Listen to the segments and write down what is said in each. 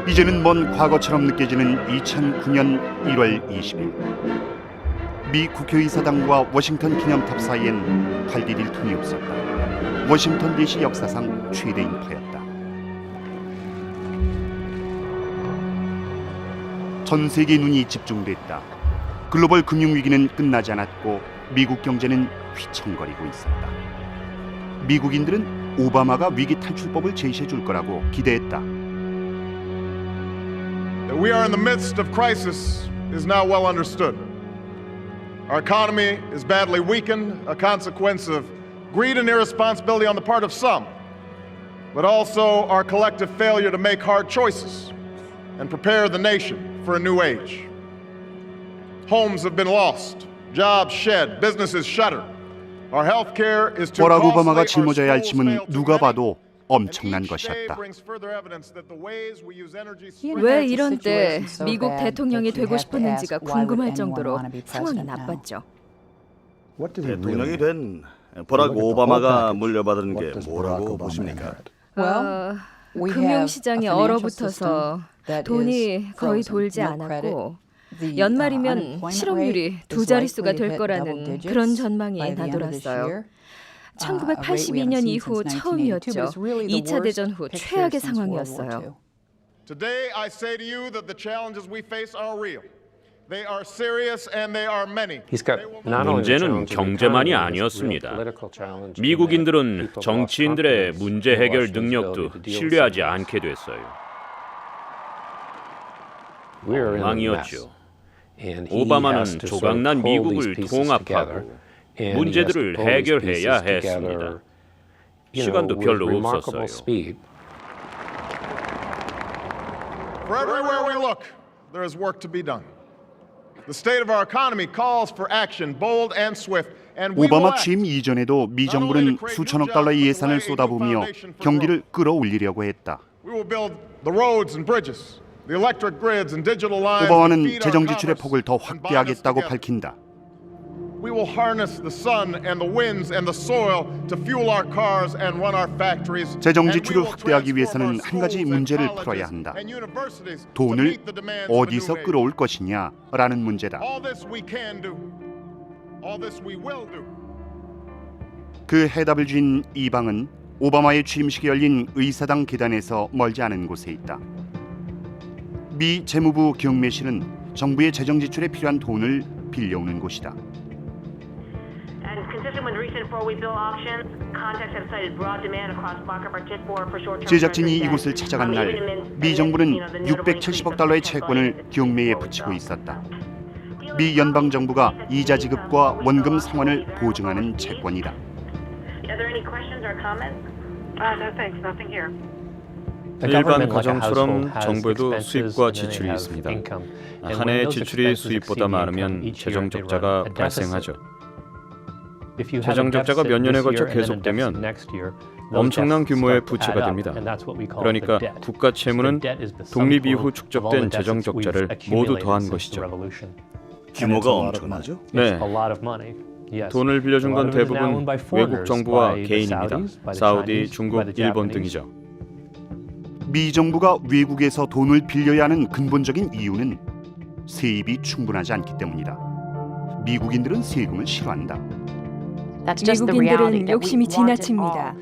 이제는 먼 과거처럼 느껴지는 2009년 1월 20일 미 국회의사당과 워싱턴 기념탑 사이엔 갈 길일 틈이 없었다. 워싱턴 DC 역사상 최대 인파였다. 전 세계 눈이 집중됐다. 글로벌 금융위기는 끝나지 않았고 미국 경제는 휘청거리고 있었다. 미국인들은 오바마가 위기 탈출법을 제시해 줄 거라고 기대했다. We are in the midst of crisis is now well understood. Our economy is badly weakened, a consequence of greed and irresponsibility on the part of some, but also our collective failure to make hard choices and prepare the nation for a new age. Homes have been lost, jobs shed, businesses shuttered. Our healthcare is too 버락 costly. 오바마가 Our 짊어져야 할 schools 짐은 fail too 누가 many. 봐도 엄청난 And each day 것이었다. brings further evidence that the ways we use energy 왜 이런 때 미국 대통령이 되고 싶었는지가 궁금할 정도로 상황이 나빴죠. 대통령이 된 버락 오바마가 물려받은 게 뭐라고 보십니까? 금융시장이 얼어붙어서 돈이 거의 돌지 않았고 연말이면 실업률이 두 자릿수가 될 거라는 그런 전망이 나돌았어요. 1982년 이후 처음이었죠. 2차 대전 후 최악의 상황이었어요. Today I say to you that the challenges we face are real. They are serious and they are many. 문제는 경제만이 아니었습니다. 미국인들은 정치인들의 문제 해결 능력도 신뢰하지 않게 됐어요. 엉망이었죠. 오바마는 조각난 미국을 통합하고 문제들을 해결해야 했습니다. 시간도 별로 없었어요. For everywhere we look, there is work to be done. The state of our economy calls for action, bold and swift, and we will 오바마 act. 취임 이전에도 미 정부는 수천억 달러의 예산을 쏟아부으며 경기를 끌어올리려고 했다. We will build the roads and bridges, the electric grids and digital lines. that 오바마는 feed our 재정 지출의 commerce 폭을 더 and bind us 확대하겠다고 together. 밝힌다. We will harness the sun and the winds and the soil to fuel our cars and run our factories. 재정 And we 지출을 will 확대하기 transform 위해서는 our 한 가지 schools and 문제를 colleges 풀어야 한다. and universities to 돈을 meet the demands of a new 어디서 age. 끌어올 것이냐라는 문제다. All this we can do. All this we will do. 그 해답을 준 이방은 오바마의 취임식이 열린 의사당 계단에서 멀지 않은 곳에 있다. 미 재무부 경매실은 정부의 재정 지출에 필요한 돈을 빌려오는 곳이다. And consistent with recent four-week bill auctions, contacts have cited broad demand across market participants for short-term 제작진이 treasury 이곳을 debt. 찾아간 날 Even amid, 미 정부는 you know, the notable increase 670억 of 달러의 the 채권을 budget 경매에 for 붙이고 the 있었다. bill. 미 연방 정부가 이자 지급과 원금 상환을 보증하는 채권이다. Are there any questions or comments? No, thanks. Nothing here. 일반 가정처럼 정부에도 수입과 지출이 있습니다. 한 해의 지출이 수입보다 많으면 재정 적자가 발생하죠. 재정 적자가 몇 년에 걸쳐 계속되면 엄청난 규모의 부채가 됩니다. 그러니까 국가 채무는 독립 이후 축적된 재정 적자를 모두 더한 것이죠. 규모가 엄청나죠? 네, 돈을 빌려준 건 대부분 외국 정부와 개인입니다. 사우디, 중국, 일본 등이죠. 미 정부가 외국에서 돈을 빌려야 하는 근본적인 이유는 세입이 충분하지 않기 때문이다. 미국인들은 세금을 싫어한다. 미국인들은 욕심이 지나칩니다.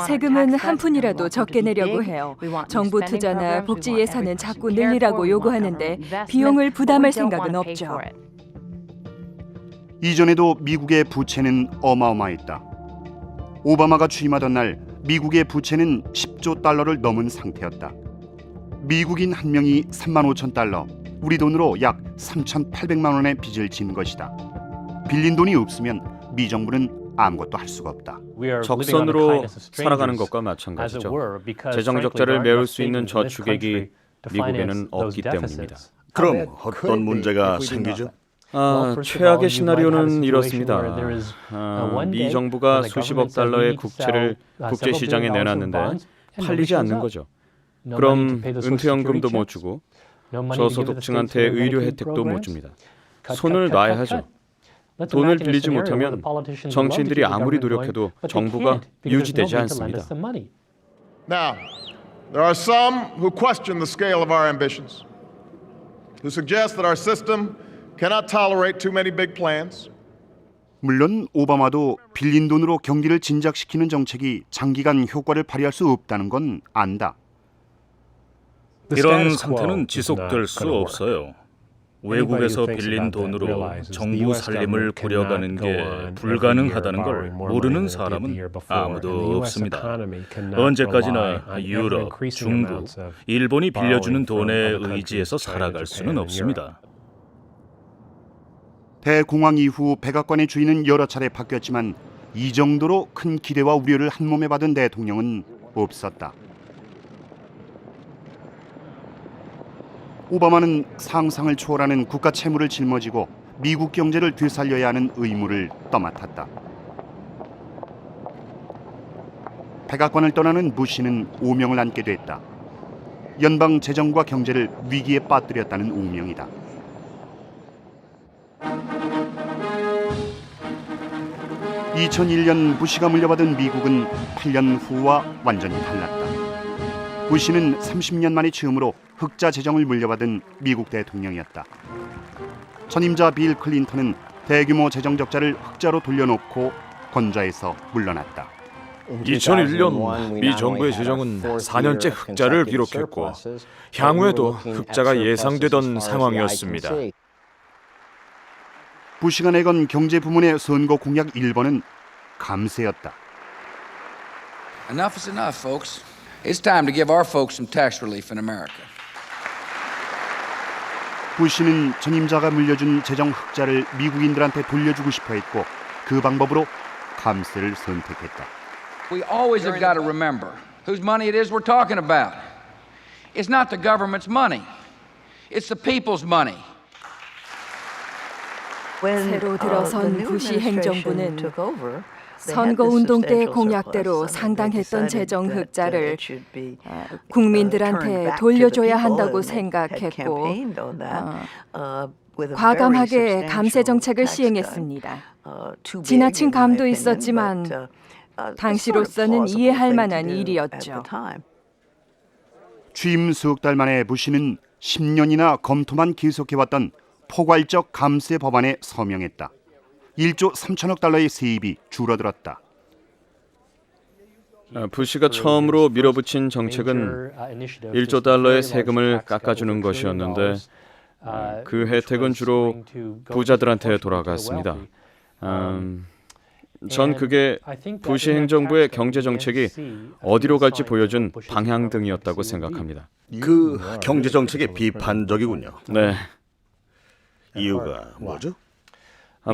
세금은 한 푼이라도 적게 내려고 해요. 정부 투자나 복지 예산은 자꾸 늘리라고 요구하는데 비용을 부담할 생각은 없죠. 이전에도 미국의 부채는 어마어마했다. 오바마가 취임하던 날 미국의 부채는 10조 달러를 넘은 상태였다. 미국인 한 명이 3만 5천 달러, 우리 돈으로 약 3,800만 원의 빚을 진 것이다. 빌린 돈이 없으면 미 정부는 아무것도 할 수가 없다. 적선으로 살아가는 것과 마찬가지죠. 재정 적자를 메울 수 있는 저축액이 미국에는 없기 때문입니다. 그럼 어떤 문제가 생기죠? 최악의 시나리오는 이렇습니다. 미 정부가 수십억 달러의 국채를 국제 시장에 내놨는데 팔리지 않는 거죠. 그럼 은퇴연금도 못 주고 저소득층한테 의료 혜택도 못 줍니다. 손을 놔야 하죠. 돈을 빌리지 못하면 정치인들이 아무리 노력해도 정부가 유지되지 않습니다. Now, there are some who question the scale of our ambitions, who suggest that our system cannot tolerate too many big plans. 물론 오바마도 빌린 돈으로 경기를 진작시키는 정책이 장기간 효과를 발휘할 수 없다는 건 안다. 이런 상태는 지속될 수 없어요. 외국에서 빌린 돈으로 정부 살림을 꾸려가는 게 불가능하다는 걸 모르는 사람은 아무도 없습니다. 언제까지나 유럽, 중국, 일본이 빌려주는 돈에 의지해서 살아갈 수는 없습니다. 대공황 이후 백악관의 주인은 여러 차례 바뀌었지만 이 정도로 큰 기대와 우려를 한몸에 받은 대통령은 없었다. 오바마는 상상을 초월하는 국가 채무를 짊어지고 미국 경제를 되살려야 하는 의무를 떠맡았다. 백악관을 떠나는 부시는 오명을 안게 됐다. 연방 재정과 경제를 위기에 빠뜨렸다는 오명이다. (2001년) 부시가 물려받은 미국은 8년 후와 완전히 달랐다. 부시는 30년 만에 처음으로 흑자 재정을 물려받은 미국 대통령이었다. 전임자 빌 클린턴은 대규모 재정 적자를 흑자로 돌려놓고 권좌에서 물러났다. 2001년 미 정부의 재정은 4년째 흑자를 기록했고 향후에도 흑자가 예상되던 상황이었습니다. 부시가 내건 경제 부문의 선거 공약 1번은 감세였다. Enough is enough, folks. It's time to give our folks some tax relief in America. 부시는 전임자가 물려준 재정 흑자를 미국인들한테 돌려주고 싶어 했고 그 방법으로 감세를 선택했다. We always have got to remember whose money it is we're talking about. It's not the government's money. It's the people's money. 새로 들어선 부시 행정부는 선거운동 때 공약대로 상당했던 재정 흑자를 국민들한테 돌려줘야 한다고 생각했고 과감하게 감세 정책을 시행했습니다. 지나친 감도 있었지만 당시로서는 이해할 만한 일이었죠. 취임 석 달 만에 부시는 10년이나 검토만 계속해왔던 포괄적 감세 법안에 서명했다. 1조 3천억 달러의 세입이 줄어들었다. 부시가 처음으로 밀어붙인 정책은 1조 달러의 세금을 깎아주는 것이었는데 그 혜택은 주로 부자들한테 돌아갔습니다. 전 그게 부시 행정부의 경제 정책이 어디로 갈지 보여준 방향등이었다고 생각합니다. 그 경제 정책이 비판적이군요. 네. 이유가 뭐죠?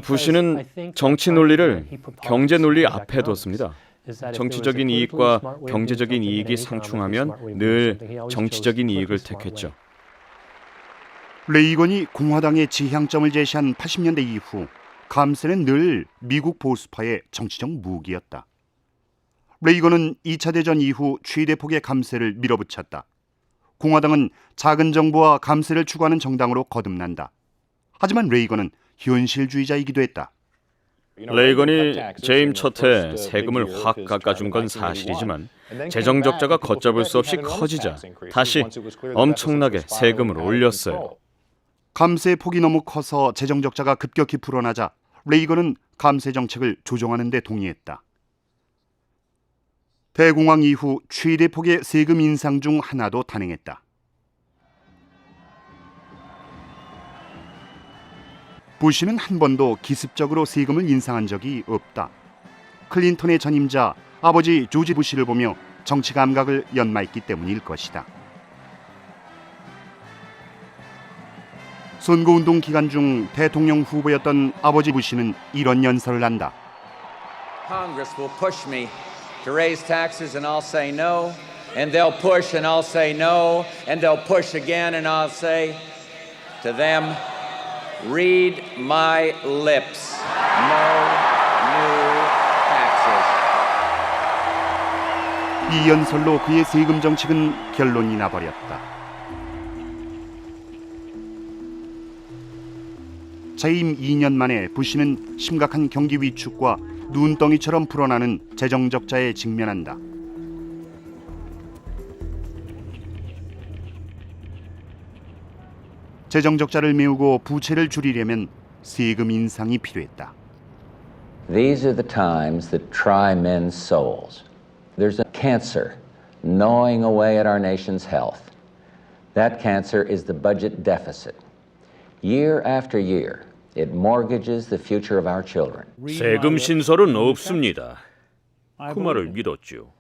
부시는 정치 논리를 경제 논리 앞에 뒀습니다. 정치적인 이익과 경제적인 이익이 상충하면 늘 정치적인 이익을 택했죠. 레이건이 공화당의 지향점을 제시한 80년대 이후 감세는 늘 미국 보수파의 정치적 무기였다. 레이건은 2차 대전 이후 최대폭의 감세를 밀어붙였다. 공화당은 작은 정부와 감세를 추구하는 정당으로 거듭난다. 하지만 레이건은 현실주의자이기도 했다. 레이건이 재임 첫 해 세금을 확 깎아준 건 사실이지만 재정 적자가 걷잡을 수 없이 커지자 다시 엄청나게 세금을 올렸어요. 감세 폭이 너무 커서 재정 적자가 급격히 불어나자 레이건은 감세 정책을 조정하는 데 동의했다. 대공황 이후 최대 폭의 세금 인상 중 하나도 단행했다. 부시는 한 번도 기습적으로 세금을 인상한 적이 없다. 클린턴의 전임자 아버지 조지 부시를 보며 정치 감각을 연마했기 때문일 것이다. 선거운동 기간 중 대통령 후보였던 아버지 부시는 이런 연설을 한다. Congress will push me to raise taxes and I'll say no, and they'll push and I'll say no, and they'll push again and I'll say to them, read my lips. No new taxes. 이 연설로 그의 세금 정책은 결론이 나버렸다. 재임 2년 만에 부시는 심각한 경기 위축과 눈덩이처럼 불어나는 재정 적자에 직면한다. 재정 적자를 메우고 부채를 줄이려면 세금 인상이 필요했다. These are the times that try men's souls. There's a cancer gnawing away at our nation's health. That cancer is the budget deficit. Year after year, it mortgages the future of our children. 세금 신설은 없습니다. 그 말을 믿었죠.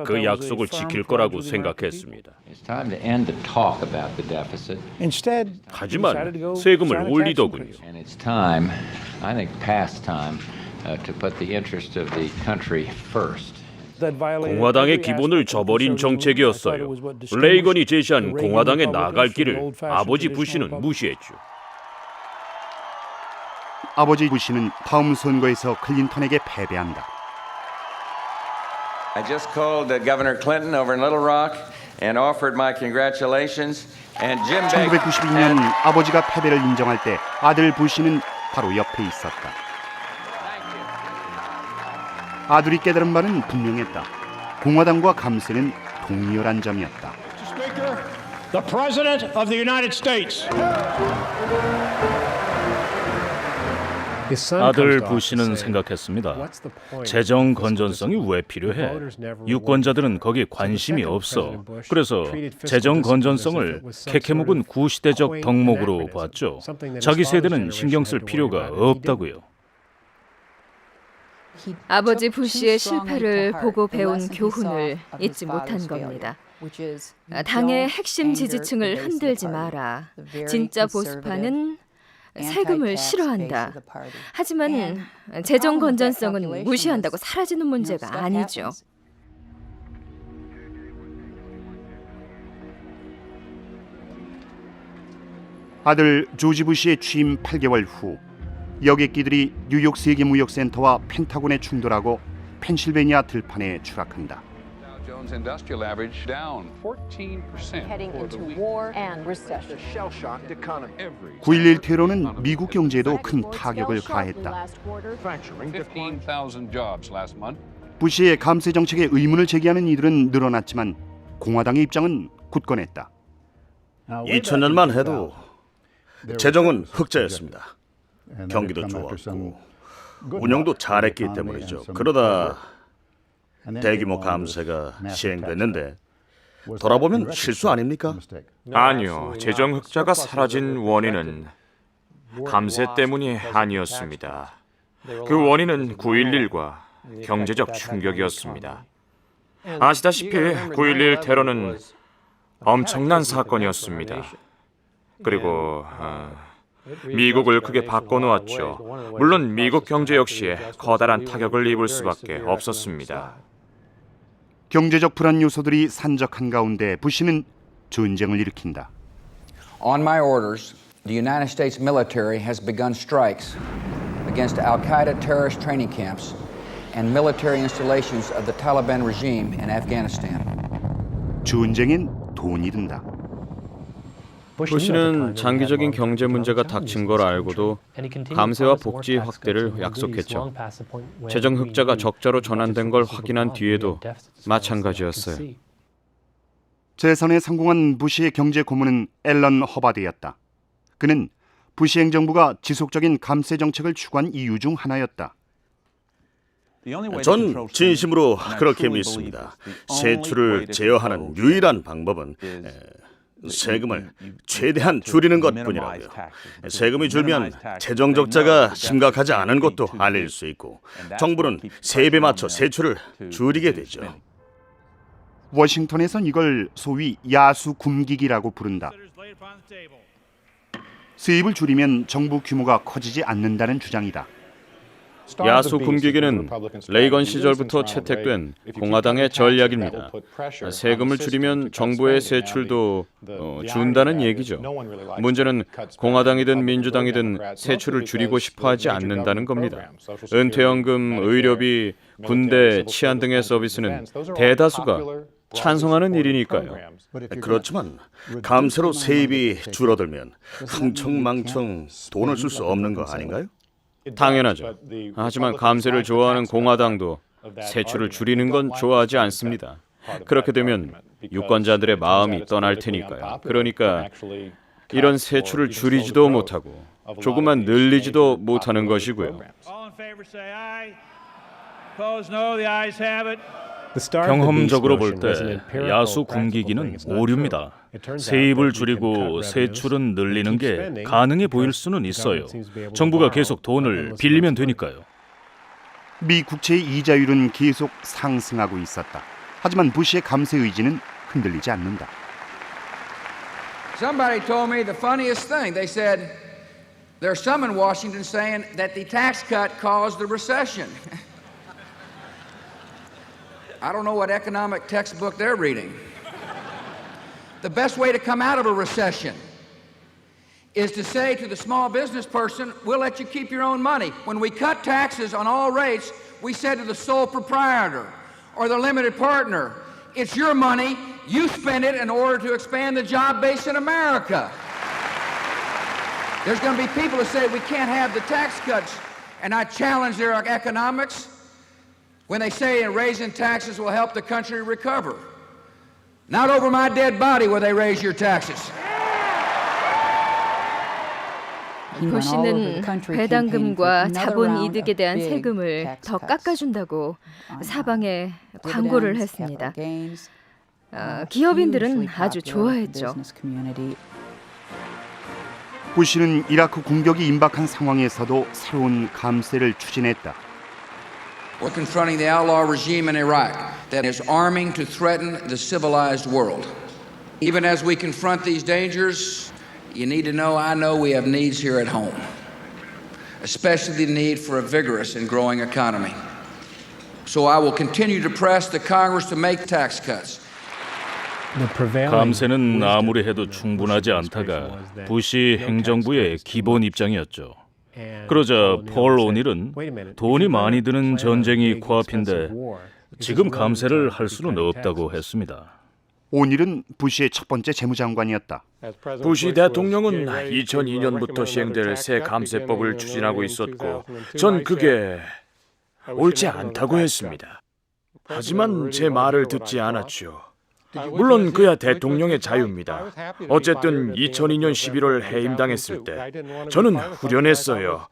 그 약속을 지킬 거라고 생각했습니다. It's time to end the talk about the deficit. 하지만 세금을 올리더군요. And it's time, I think past time, to put the interest of the country first. 공화당의 기본을 저버린 정책이었어요. 레이건이 제시한 공화당의 나아갈 길을 아버지 부시는 무시했죠. 아버지 부시는 다음 선거에서 클린턴에게 패배한다. I just called Governor Clinton over in Little Rock and offered my congratulations. And Jim Baker. 1992년 아버지가 패배를 인정할 때 아들 부시는 바로 옆에 있었다. 아들이 깨달은 바는 분명했다. 공화당과 감세는 동일한 점이었다. The President of the United States. 아들 부시는 생각했습니다. 재정 건전성이 왜 필요해? 유권자들은 거기에 관심이 없어. 그래서 재정 건전성을 캐캐묵은 구시대적 덕목으로 봤죠. 자기 세대는 신경 쓸 필요가 없다고요. 아버지 부시의 실패를 보고 배운 교훈을 잊지 못한 겁니다. 당의 핵심 지지층을 흔들지 마라. 진짜 보수파는 세금을 싫어한다. 하지만 재정 건전성은 무시한다고 사라지는 문제가 아니죠. 아들 조지 부시의 취임 8개월 후 여객기들이 뉴욕 세계무역센터와 펜타곤에 충돌하고 펜실베니아 들판에 추락한다. Jones Industrial Average down 14%. Heading into war and recession. Shell-shocked economy. 9.11 테러는 미국 경제에도 큰 타격을 가했다. 15,000 jobs last month. 부시의 감세 정책에 의문을 제기하는 이들은 늘어났지만 공화당의 입장은 굳건했다. 2000년만 해도 재정은 흑자였습니다. 경기도 좋았고 운영도 잘했기 때문이죠. 그러다 대규모 감세가 시행됐는데 돌아보면 실수 아닙니까? 아니요. 재정 흑자가 사라진 원인은 감세 때문이 아니었습니다. 그 원인은 9.11과 경제적 충격이었습니다. 아시다시피 9.11 테러는 엄청난 사건이었습니다. 그리고 미국을 크게 바꿔놓았죠. 물론 미국 경제 역시 커다란 타격을 입을 수밖에 없었습니다. 경제적 불안 요소들이 산적한 가운데 부시는 전쟁을 일으킨다. On my orders, the United States military has begun strikes against Al-Qaeda terrorist training camps and military installations of the Taliban regime in Afghanistan. 전쟁엔 돈이 든다. 부시는 장기적인 경제 문제가 닥친 걸 알고도 감세와 복지 확대를 약속했죠. 재정 흑자가 적자로 전환된 걸 확인한 뒤에도 마찬가지였어요. 재선에 성공한 부시의 경제 고문은 앨런 허바드였다. 그는 부시 행정부가 지속적인 감세 정책을 추구한 이유 중 하나였다. 전 진심으로 그렇게 믿습니다. 세출을 제어하는 유일한 방법은 세금을 최대한 줄이는 것뿐이라고요. 세금이 줄면 재정 적자가 심각하지 않은 것도 알릴 수 있고 정부는 세입에 맞춰 세출을 줄이게 되죠. 워싱턴에선 이걸 소위 야수 굶기기라고 부른다. 세입을 줄이면 정부 규모가 커지지 않는다는 주장이다. 야수 굶기기는 레이건 시절부터 채택된 공화당의 전략입니다. 세금을 줄이면 정부의 세출도 준다는 얘기죠. 문제는 공화당이든 민주당이든 세출을 줄이고 싶어 하지 않는다는 겁니다. 은퇴연금, 의료비, 군대, 치안 등의 서비스는 대다수가 찬성하는 일이니까요. 그렇지만 감세로 세입이 줄어들면 흥청망청 돈을 쓸 수 없는 거 아닌가요? 당연하죠. 하지만 감세를 좋아하는 공화당도 세출을 줄이는 건 좋아하지 않습니다. 그렇게 되면 유권자들의 마음이 떠날 테니까요. 그러니까 이런 세출을 줄이지도 못하고 조금만 늘리지도 못하는 것이고요. 경험적으로 볼 때 야수 굶기기는 오류입니다. 세입을 줄이고 세출은 늘리는 게 가능해 보일 수는 있어요. 정부가 계속 돈을 빌리면 되니까요. 미 국채의 이자율은 계속 상승하고 있었다. 하지만 부시의 감세 의지는 흔들리지 않는다. Somebody told me the funniest thing. They said there's some in Washington saying that the tax cut caused the recession. I don't know what economic textbook they're reading. The best way to come out of a recession is to say to the small business person, we'll let you keep your own money. When we cut taxes on all rates, we said to the sole proprietor or the limited partner, it's your money, you spend it in order to expand the job base in America. There's going to be people who say we can't have the tax cuts, and I challenge their economics when they say raising taxes will help the country recover. Not over my dead body will they raise your taxes. 부시는 배당금과 자본 이득에 대한 세금을 더 깎아준다고 사방에 광고를 했습니다. 기업인들은 아주 좋아했죠. 부시는 이라크 공격이 임박한 상황에서도 새로운 감세를 추진했다. We're confronting the outlaw regime in Iraq that is arming to threaten the civilized world. Even as we confront these dangers, you need to know, I know we have needs here at home, especially the need for a vigorous and growing economy. So I will continue to press the Congress to make tax cuts. 감세는 아무리 해도 충분하지 않다가 부시 행정부의 기본 입장이었죠. 그러자 폴 오닐은 돈이 많이 드는 전쟁이 코앞인데 지금 감세를 할 수는 없다고 했습니다. 오닐은 부시의 첫 번째 재무장관이었다. 부시 대통령은 2002년부터 시행될 새 감세법을 추진하고 있었고 전 그게 옳지 않다고 했습니다. 하지만 제 말을 듣지 않았죠. 물론 그야 대통령의 자유입니다. 어쨌든 2002년 11월 해임당했을 때 저는 후련했어요.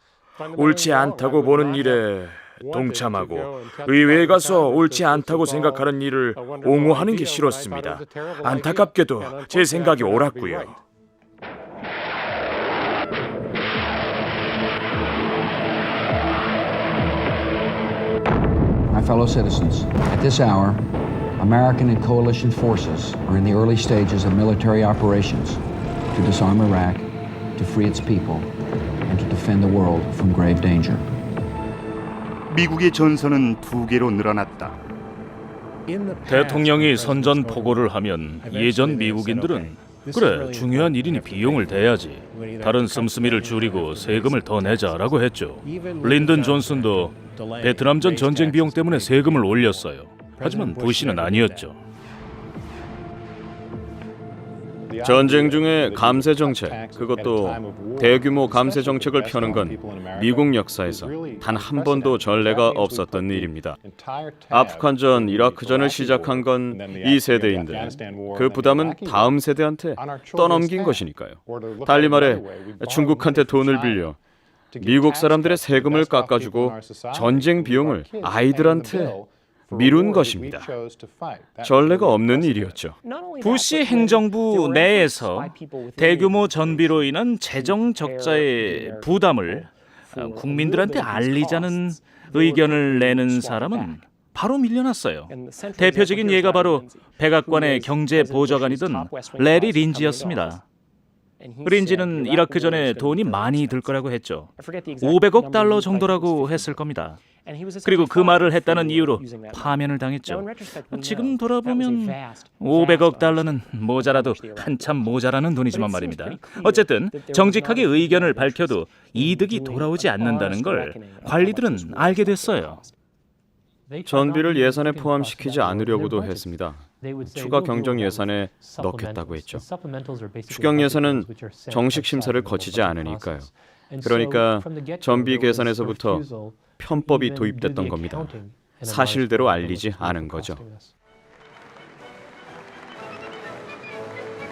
옳지 않다고 보는 일에 동참하고 의회에 가서 옳지 않다고 생각하는 일을 옹호하는 게 싫었습니다. 안타깝게도 제 생각이 옳았고요. My fellow citizens, at this hour, American and coalition forces are in the early stages of military operations to disarm Iraq, to free its people, and to defend the world from grave danger. 미국의 전선은 2개로 늘어났다. 대통령이 선전포고를 하면 예전 미국인들은 그래, 중요한 일이니 비용을 대야지. 다른 씀씀이를 줄이고 세금을 더 내자라고 했죠. 린든 존슨도 베트남전 전쟁 비용 때문에 세금을 올렸어요. 하지만 부시는 아니었죠. 전쟁 중에 감세 정책, 그것도 대규모 감세 정책을 펴는 건 미국 역사에서 단 한 번도 전례가 없었던 일입니다. 아프간전, 이라크전을 시작한 건 이 세대인데 그 부담은 다음 세대한테 떠넘긴 것이니까요. 달리 말해 중국한테 돈을 빌려 미국 사람들의 세금을 깎아주고 전쟁 비용을 아이들한테 미룬 것입니다. 전례가 없는 일이었죠. 부시 행정부 내에서 대규모 전비로 인한 재정 적자의 부담을 국민들한테 알리자는 의견을 내는 사람은 바로 밀려났어요. 대표적인 예가 바로 백악관의 경제보좌관이던 레리 린지였습니다. 린지는 이라크 전에 돈이 많이 들 거라고 했죠. 500억 달러 정도라고 했을 겁니다. 그리고 그 말을 했다는 이유로 파면을 당했죠. 지금 돌아보면 500억 달러는 모자라도 한참 모자라는 돈이지만 말입니다. 어쨌든 정직하게 의견을 밝혀도 이득이 돌아오지 않는다는 걸 관리들은 알게 됐어요. 전비를 예산에 포함시키지 않으려고도 했습니다. 추가 경정 예산에 넣겠다고 했죠. 추경 예산은 정식 심사를 거치지 않으니까요. 그러니까 전비 계산에서부터 편법이 도입됐던 겁니다. 사실대로 알리지 않은 거죠.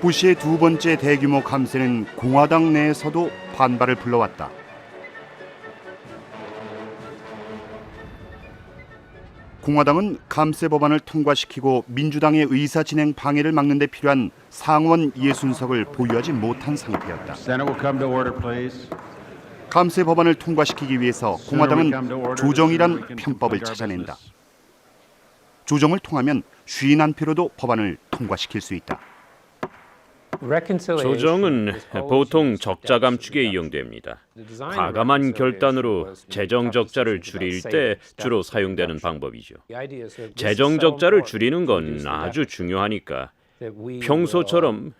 부시의 두 번째 대규모 감세는 공화당 내에서도 반발을 불러왔다. 공화당은 감세 법안을 통과시키고 민주당의 의사 진행 방해를 막는 데 필요한 상원 60석을 보유하지 못한 상태였다. 감세 법안을 통과시키기 위해서 공화당은 조정이란 편법을 찾아낸다. 조정을 통하면 51표로도 법안을 통과시킬 수 있다. 조정은 보통 적자 감축에 이용됩니다. 과감한 결단으로 재정 적자를 줄일 때 주로 사용되는 방법이죠. 재정 적자를 줄이는 건 아주 중요하니까 평소처럼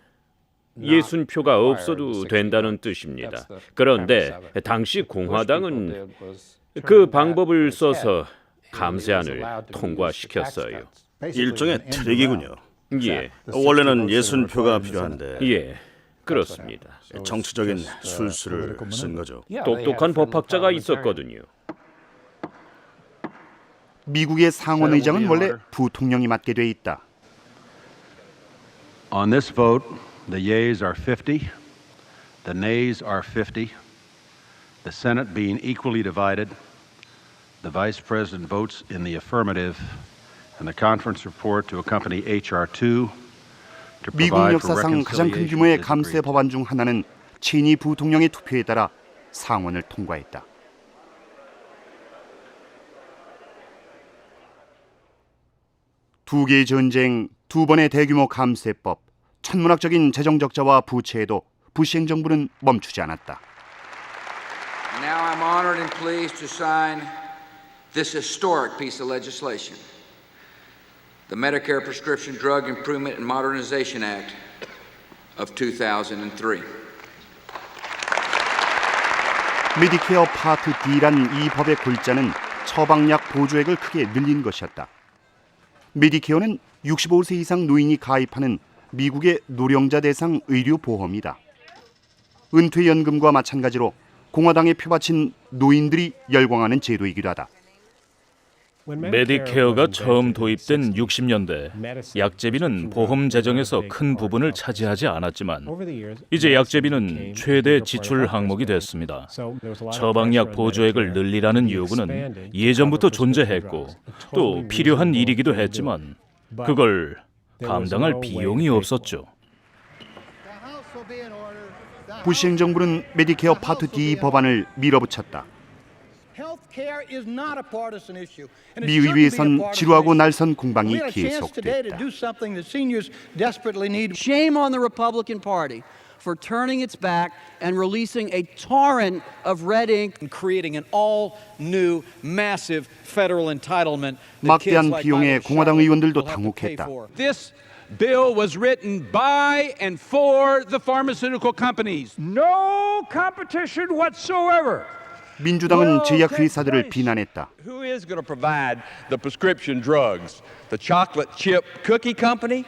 60표가 없어도 된다는 뜻입니다. 그런데 당시 공화당은 그 방법을 써서 감세안을 통과시켰어요. 일종의 트릭이군요. 예, 원래는 60표가 필요한데 예, 그렇습니다. 정치적인 술수를 쓴 거죠. 똑똑한 법학자가 있었거든요. 미국의 상원 의장은 원래 부통령이 맡게 돼 있다. On this vote, the yeas are 50, the nays are 50. The Senate being equally divided, the Vice President votes in the affirmative. And the conference report to accompany HR2 to 미국 provide for 역사상 가장 큰 reconciliation 규모의 is 감세 agreed. 법안 중 하나는 체니 부통령의 투표에 따라 상원을 통과했다. 두 개의 전쟁, 두 번의 대규모 감세법, 천문학적인 재정 적자와 부채에도 부시 행정부는 멈추지 않았다. Now I'm honored and pleased to sign this historic piece of legislation. The Medicare Prescription Drug Improvement and Modernization Act of 2003. 메디케어 파트 D란 이 법의 골자는 처방약 보조액을 크게 늘린 것이었다. 메디케어는 65세 이상 노인이 가입하는 미국의 노령자 대상 의료 보험이다. 은퇴연금과 마찬가지로 공화당에 표바친 노인들이 열광하는 제도이기도 하다. 메디케어가 처음 도입된 60년대 약제비는 보험 재정에서 큰 부분을 차지하지 않았지만 이제 약제비는 최대 지출 항목이 됐습니다. 처방약 보조액을 늘리라는 요구는 예전부터 존재했고 또 필요한 일이기도 했지만 그걸 감당할 비용이 없었죠. 부시 행정부는 메디케어 파트 D 법안을 밀어붙였다. 미 의회에선 지루하고 날선 공방이 계속됐다. Shame on the Republican Party for turning its back and releasing a torrent of red ink and creating an all-new massive federal entitlement. 막대한 비용에 공화당 의원들도 당혹했다. This bill was written by and for the pharmaceutical companies. No competition whatsoever. 민주당은 제약 회사들을 비난했다. Who is going to provide the prescription drugs? The chocolate chip cookie company?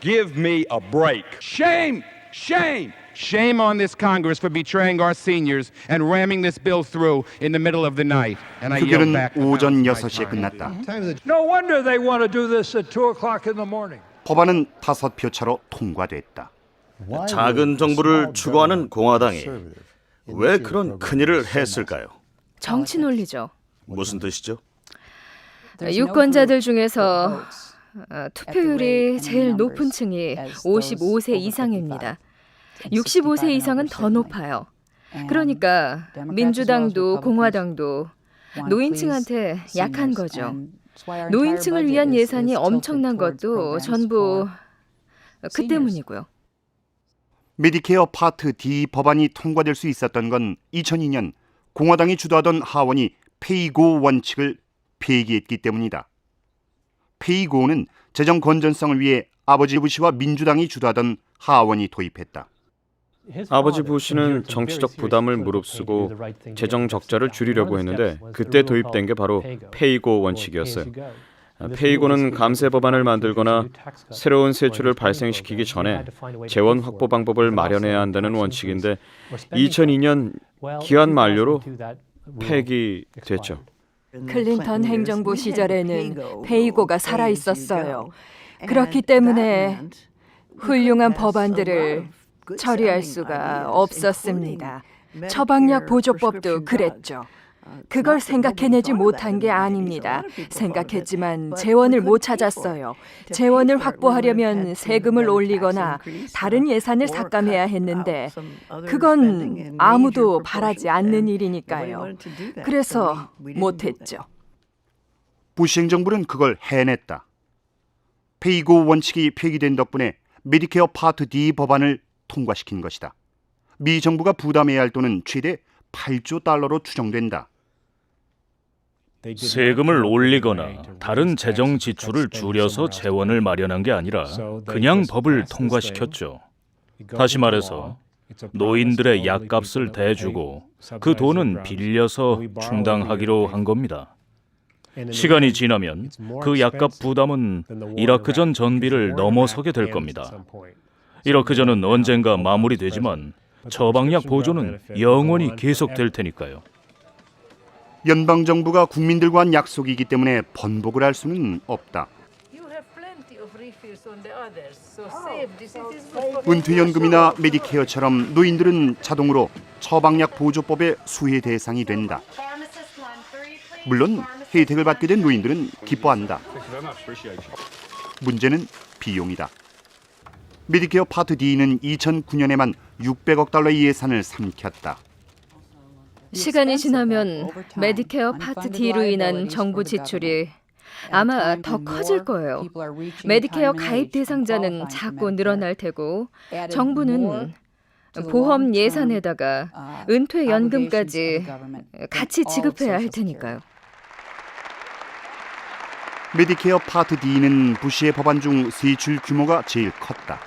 Give me a break. Shame! Shame! Shame on this Congress for betraying our seniors and ramming this bill through in the middle of the night. And I yield 표결은 back. 오전 6시에 끝났다. No wonder they want to do this at 2 o'clock in the morning. 법안은 5표 차로 통과됐다. 작은 정부를 추구하는 공화당이 왜 그런 큰일을 했을까요? 정치 논리죠. 무슨 뜻이죠? 유권자들 중에서 투표율이 제일 높은 층이 55세 이상입니다. 65세 이상은 더 높아요. 그러니까 민주당도 공화당도 노인층한테 약한 거죠. 노인층을 위한 예산이 엄청난 것도 전부 그 때문이고요. 메디케어 파트 D 법안이 통과될 수 있었던 건 2002년 공화당이 주도하던 하원이 페이고 원칙을 폐기했기 때문이다. 페이고는 재정 건전성을 위해 아버지 부시와 민주당이 주도하던 하원이 도입했다. 아버지 부시는 정치적 부담을 무릅쓰고 재정 적자를 줄이려고 했는데 그때 도입된 게 바로 페이고 원칙이었어요. 페이고는 감세 법안을 만들거나 새로운 세출을 발생시키기 전에 재원 확보 방법을 마련해야 한다는 원칙인데 2002년 기한 만료로 폐기됐죠. 클린턴 행정부 시절에는 페이고가 살아 있었어요. 그렇기 때문에 훌륭한 법안들을 처리할 수가 없었습니다. 처방약 보조법도 그랬죠. 그걸 생각해내지 못한 게 아닙니다. 생각했지만 재원을 못 찾았어요. 재원을 확보하려면 세금을 올리거나 다른 예산을 삭감해야 했는데 그건 아무도 바라지 않는 일이니까요. 그래서 못했죠. 부시 행정부는 그걸 해냈다. 페이고 원칙이 폐기된 덕분에 메디케어 파트 D 법안을 통과시킨 것이다. 미 정부가 부담해야 할 돈은 최대 8조 달러로 추정된다. 세금을 올리거나 다른 재정 지출을 줄여서 재원을 마련한 게 아니라 그냥 법을 통과시켰죠. 다시 말해서 노인들의 약값을 대주고 그 돈은 빌려서 충당하기로 한 겁니다. 시간이 지나면 그 약값 부담은 이라크전 전비를 넘어서게 될 겁니다. 이라크전은 언젠가 마무리되지만 처방약 보조는 영원히 계속될 테니까요. 연방정부가 국민들과 한 약속이기 때문에 번복을 할 수는 없다. 은퇴연금이나 메디케어처럼 노인들은 자동으로 처방약 보조법의 수혜 대상이 된다. 물론 혜택을 받게 된 노인들은 기뻐한다. 문제는 비용이다. 메디케어 파트 D는 2009년에만 600억 달러의 예산을 삼켰다. 시간이 지나면 메디케어 파트 D로 인한 정부 지출이 아마 더 커질 거예요. 메디케어 가입 대상자는 자꾸 늘어날 테고 정부는 보험 예산에다가 은퇴 연금까지 같이 지급해야 할 테니까요. 메디케어 파트 D는 부시의 법안 중 세출 규모가 제일 컸다.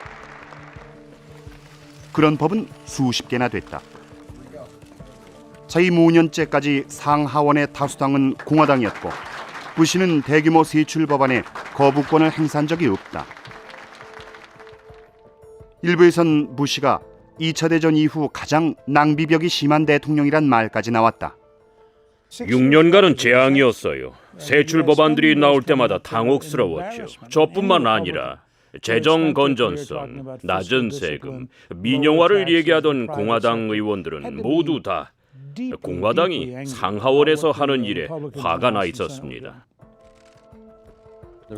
그런 법은 수십 개나 됐다. 자임 5년째까지 상하원의 다수당은 공화당이었고 부시는 대규모 세출 법안에 거부권을 행사한 적이 없다. 일부에선 부시가 2차 대전 이후 가장 낭비벽이 심한 대통령이란 말까지 나왔다. 6년간은 재앙이었어요. 세출 법안들이 나올 때마다 당혹스러웠죠. 저뿐만 아니라 재정 건전성, 낮은 세금, 민영화를 얘기하던 공화당 의원들은 모두 다 공화당이 상하원에서 하는 일에 화가 나 있었습니다.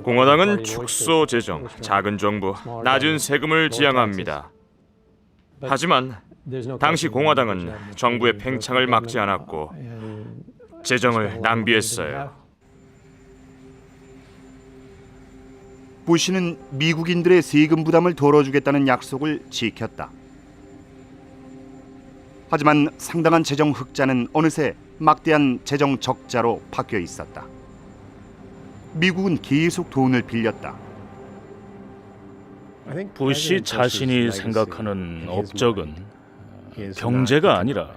공화당은 축소 재정, 작은 정부, 낮은 세금을 지향합니다. 하지만 당시 공화당은 정부의 팽창을 막지 않았고 재정을 낭비했어요. 부시는 미국인들의 세금 부담을 덜어주겠다는 약속을 지켰다. 하지만 상당한 재정 흑자는 어느새 막대한 재정 적자로 바뀌어 있었다. 미국은 계속 돈을 빌렸다. 부시 자신이 생각하는 업적은 경제가 아니라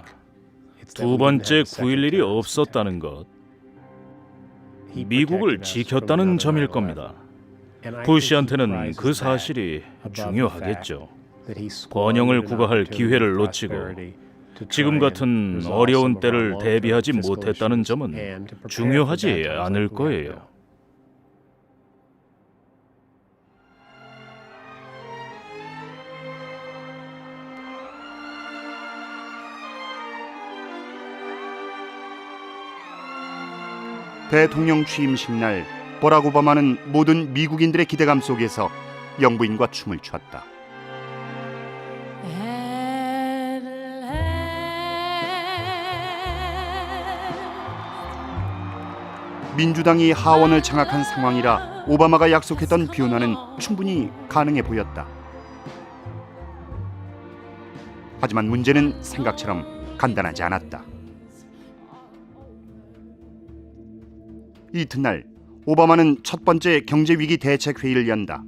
두 번째 9.11이 없었다는 것, 미국을 지켰다는 점일 겁니다. 부시한테는 그 사실이 중요하겠죠. 번영을 구가할 기회를 놓치고 지금 같은 어려운 때를 대비하지 못했다는 점은 중요하지 않을 거예요. 대통령 취임식 날 버락 오바마는 모든 미국인들의 기대감 속에서 영부인과 춤을 췄다. 민주당이 하원을 장악한 상황이라 오바마가 약속했던 변화는 충분히 가능해 보였다. 하지만 문제는 생각처럼 간단하지 않았다. 이튿날 오바마는 첫 번째 경제위기 대책회의를 연다.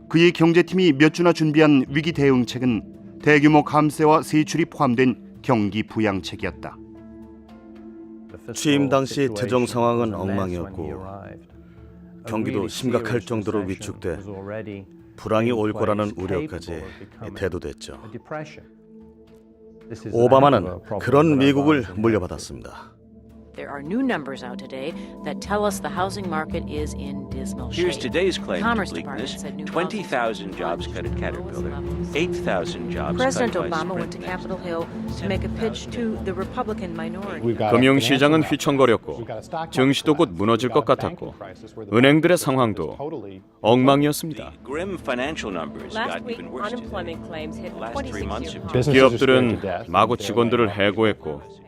그의 경제팀이 몇 주나 준비한 위기 대응책은 대규모 감세와 세출이 포함된 경기 부양책이었다. 취임 당시 재정 상황은 엉망이었고 경기도 심각할 정도로 위축돼 불황이 올 거라는 우려까지 대두됐죠. 오바마는 그런 미국을 물려받았습니다. There are new numbers out today that tell us the housing market is in dismal shape. Here's today's claim to Commerce bleakness. Department said new 20,000 jobs cut at Caterpillar, 8,000 jobs President cut by Obama went to Sprint. Capitol Hill to make a pitch to the Republican minority. 금융시장은 휘청거렸고 증시도 곧 무너질 것 같았고 은행들의 상황도 엉망이었습니다. Grim financial numbers got even worse today. Last 3 months of 기업들은 마구 직원들을 해고했고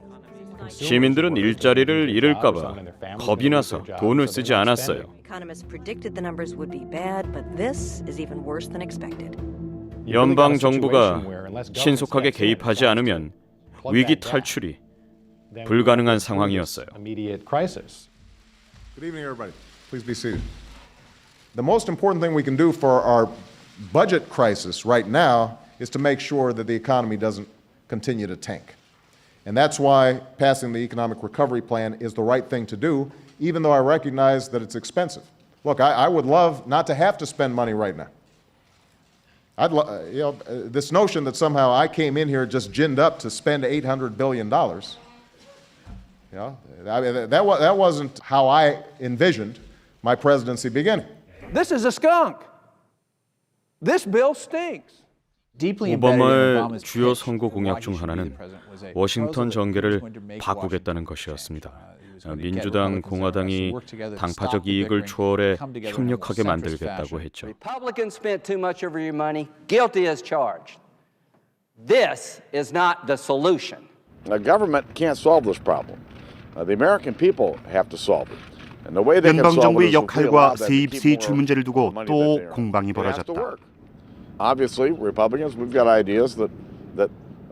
시민들은 일자리를 잃을까봐 겁이 나서 돈을 쓰지 않았어요. Economists predicted the numbers would be bad, but this is even worse than expected. 연방 정부가 신속하게 개입하지 않으면 위기 탈출이 불가능한 상황이었어요. Good evening, everybody. Please be seated. The most important thing we can do for our budget crisis right now is to make sure that the economy doesn't continue to tank. And that's why passing the economic recovery plan is the right thing to do, even though I recognize that it's expensive. Look, I would love not to have to spend money right now. This notion that somehow I came in here just ginned up to spend $800 billion, that wasn't how I envisioned my presidency beginning. This is a skunk. This bill stinks. 오바마의 주요 선거 공약 중 하나는 워싱턴 정계를 바꾸겠다는 것이었습니다. 민주당, 공화당이 당파적 이익을 초월해 협력하게 만들겠다고 했죠. Republicans spent too much of your money. Guilty as charged. This is not the solution. The government can't solve this problem. The American people have to solve it. And the way they can 연방 solve 정부의 it is if we 역할과 allow them to 세입 keep 세출 more 문제를 두고 money 또 that they earn. 공방이 It has to 벌어졌다. work. Obviously, Republicans, we've got ideas that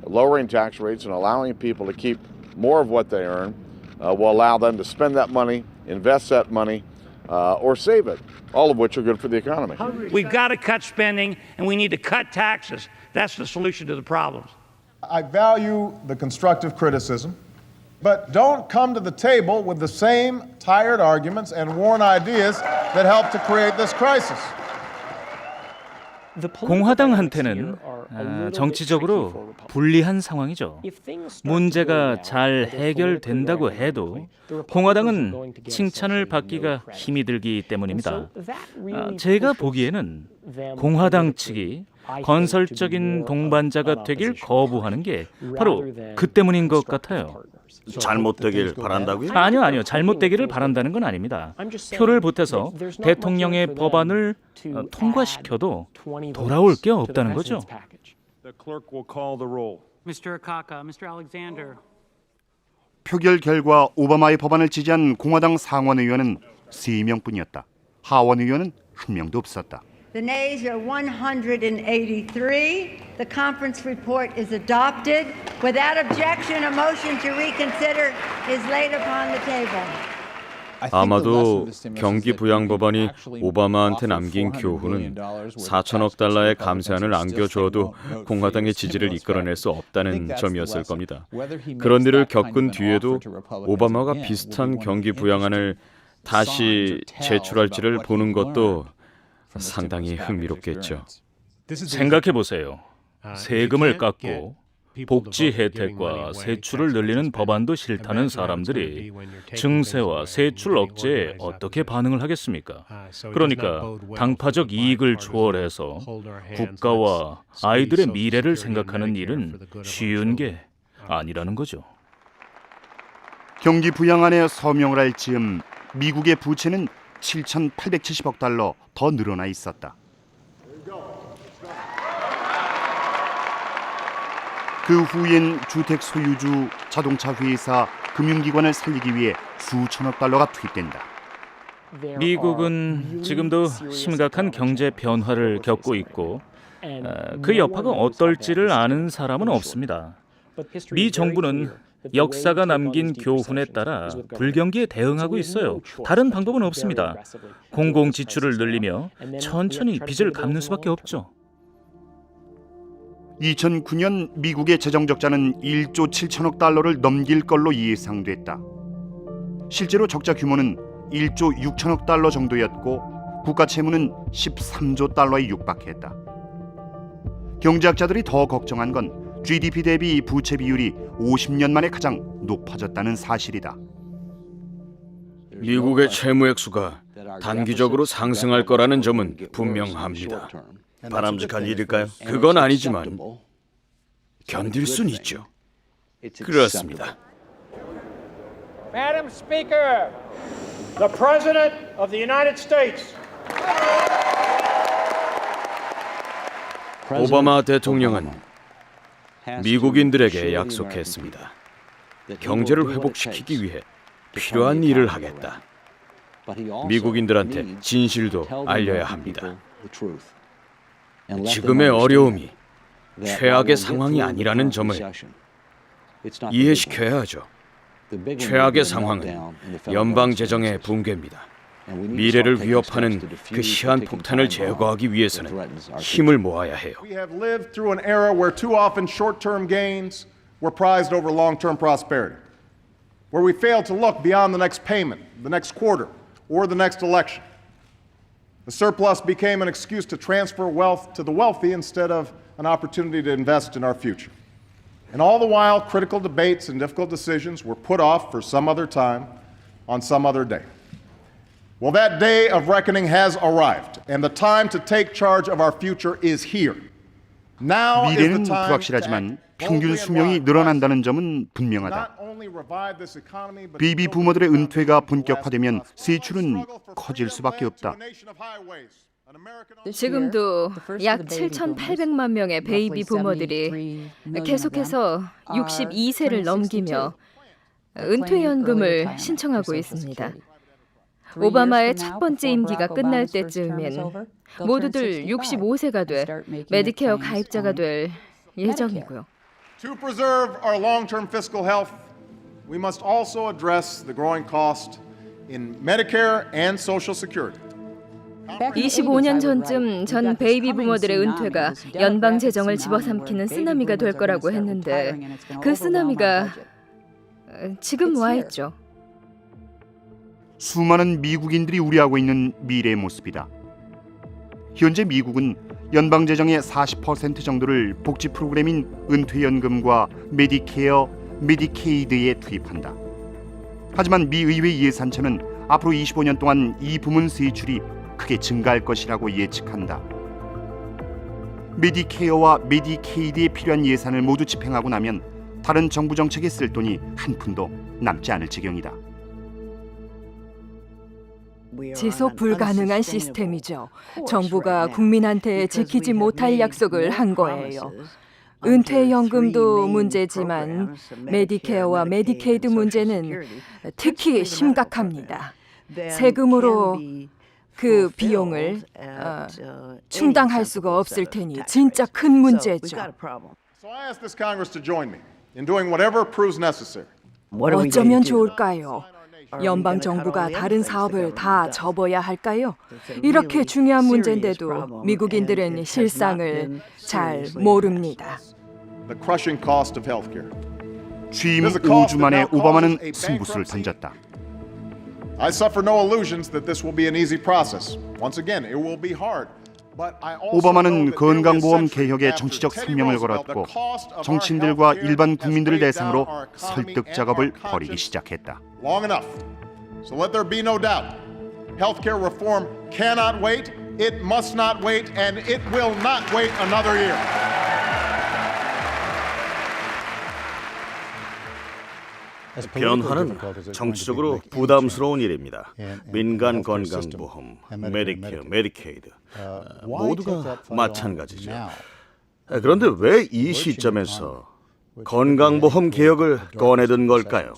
lowering tax rates and allowing people to keep more of what they earn will allow them to spend that money, invest that money, or save it, all of which are good for the economy. We've got to cut spending, and we need to cut taxes. That's the solution to the problems. I value the constructive criticism, but don't come to the table with the same tired arguments and worn ideas that helped to create this crisis. 공화당한테는 정치적으로 불리한 상황이죠. 문제가 잘 해결된다고 해도 공화당은 칭찬을 받기가 힘이 들기 때문입니다. 제가 보기에는 공화당 측이 건설적인 동반자가 되길 거부하는 게 바로 그 때문인 것 같아요. 잘못되길 바란다고요? 아니요. 잘못되기를 바란다는 건 아닙니다. 표를 보태서 대통령의 법안을 통과시켜도 돌아올 게 없다는 거죠. The clerk will call the roll. Mr. Akaka, Mr. Alexander. 표결 결과 오바마의 법안을 지지한 공화당 상원 의원은 3명뿐이었다. 하원 의원은 1명도 없었다. The nays are 183. The conference report is adopted. Without objection, a motion to reconsider is laid upon the table. 아마도 경기 부양 법안이 오바마한테 남긴 교훈은 4천억 달러의 감세안을 안겨줘도 공화당의 지지를 이끌어낼 수 없다는 점이었을 겁니다. 그런 일을 겪은 뒤에도 오바마가 비슷한 경기 부양안을 다시 제출할지를 보는 것도 상당히 흥미롭겠죠. 생각해 보세요. 세금을 깎고 복지 혜택과 세출을 늘리는 법안도 싫다는 사람들이 증세와 세출 억제에 어떻게 반응을 하겠습니까? 그러니까 당파적 이익을 초월해서 국가와 아이들의 미래를 생각하는 일은 쉬운 게 아니라는 거죠. 경기 부양안에 서명을 할 즈음 미국의 부채는 7,870억 달러 더 늘어나 있었다. 그 후엔 주택 소유주, 자동차 회사, 금융기관을 살리기 위해 수천억 달러가 투입된다. 미국은 지금도 심각한 경제 변화를 겪고 있고 그 여파가 어떨지를 아는 사람은 없습니다. 미 정부는 역사가 남긴 교훈에 따라 불경기에 대응하고 있어요. 다른 방법은 없습니다. 공공 지출을 늘리며 천천히 빚을 갚는 수밖에 없죠. 2009년 미국의 재정 적자는 1조 7천억 달러를 넘길 걸로 예상됐다. 실제로 적자 규모는 1조 6천억 달러 정도였고 국가 채무는 13조 달러에 육박했다. 경제학자들이 더 걱정한 건 GDP 대비 부채 비율이 50년 만에 가장 높아졌다는 사실이다. 미국의 채무 액수가 단기적으로 상승할 거라는 점은 분명합니다. 바람직한 일일까요? 그건 아니지만 견딜 순 있죠. 그렇습니다. Madam Speaker, the President of the United States. 오바마 대통령은 미국인들에게 약속했습니다. 경제를 회복시키기 위해 필요한 일을 하겠다. 미국인들한테 진실도 알려야 합니다. 지금의 어려움이 최악의 상황이 아니라는 점을 이해시켜야 하죠. 최악의 상황은 연방 재정의 붕괴입니다. 미래를 위협하는 그 시한폭탄을 제거하기 위해서는 힘을 모아야 해요. We have lived through an era where too often short-term gains were prized over long-term prosperity, where we failed to look beyond the next payment, the next quarter, or the next election. The surplus became an excuse to transfer wealth to the wealthy instead of an opportunity to invest in our future. And all the while, critical debates and difficult decisions were put off for some other time on some other day. Well, that day of reckoning has arrived, and the time to take charge of our future is here. Now is the 미래는 time 불확실하지만 평균 수명이 늘어난다는 점은 분명하다. 베이비 부모들의 은퇴가 본격화되면 세출은 커질 수밖에 없다. 지금도 약 7,800만 명의 베이비 부모들이 계속해서 62세를 넘기며 은퇴연금을 신청하고 있습니다. 오바마의 첫 번째 임기가 끝날 때쯤엔 모두들 65세가 돼 메디케어 가입자가 될 예정이고요. To preserve our long-term fiscal health, we must also address the growing cost in Medicare and Social Security. 25년 전쯤 전 베이비 부모들의 은퇴가 연방 재정을 집어삼키는 쓰나미가 될 거라고 했는데 그 쓰나미가 지금 와 있죠. 수많은 미국인들이 우려하고 있는 미래의 모습이다. 현재 미국은 연방 재정의 40% 정도를 복지 프로그램인 은퇴연금과 메디케어, 메디케이드에 투입한다. 하지만 미 의회 예산처는 앞으로 25년 동안 이 부문 세출이 크게 증가할 것이라고 예측한다. 메디케어와 메디케이드에 필요한 예산을 모두 집행하고 나면 다른 정부 정책에 쓸 돈이 한 푼도 남지 않을 지경이다. 지속 불가능한 시스템이죠. 정부가 국민한테 지키지 못할 약속을 한 거예요. 은퇴연금도 문제지만 메디케어와 메디케이드 문제는 특히 심각합니다. 세금으로 그 비용을 충당할 수가 없을 테니 진짜 큰 문제죠. So I ask this Congress to join me in doing whatever proves necessary. 어쩌면 좋을까요? 연방 정부가 다른 사업을 다 접어야 할까요? 이렇게 중요한 문제인데도 미국인들은 실상을 잘 모릅니다. The crushing cost of healthcare. 취임 5주 만에 오바마는 승부수를 던졌다. I suffer no illusions that this will be an easy process. Once again, it will be hard. 오바마는 건강보험 개혁에 정치적 생명을 걸었고 정치인들과 일반 국민들을 대상으로 설득 작업을 벌이기 시작했다. Long enough. So let there be no doubt. Healthcare reform cannot wait. It must not wait, and it will not wait another year. 변화는 정치적으로 부담스러운 일입니다. 민간 건강보험, 메디케어, 메디케이드 모두가 마찬가지죠. 그런데 왜 이 시점에서 건강보험 개혁을 꺼내든 걸까요?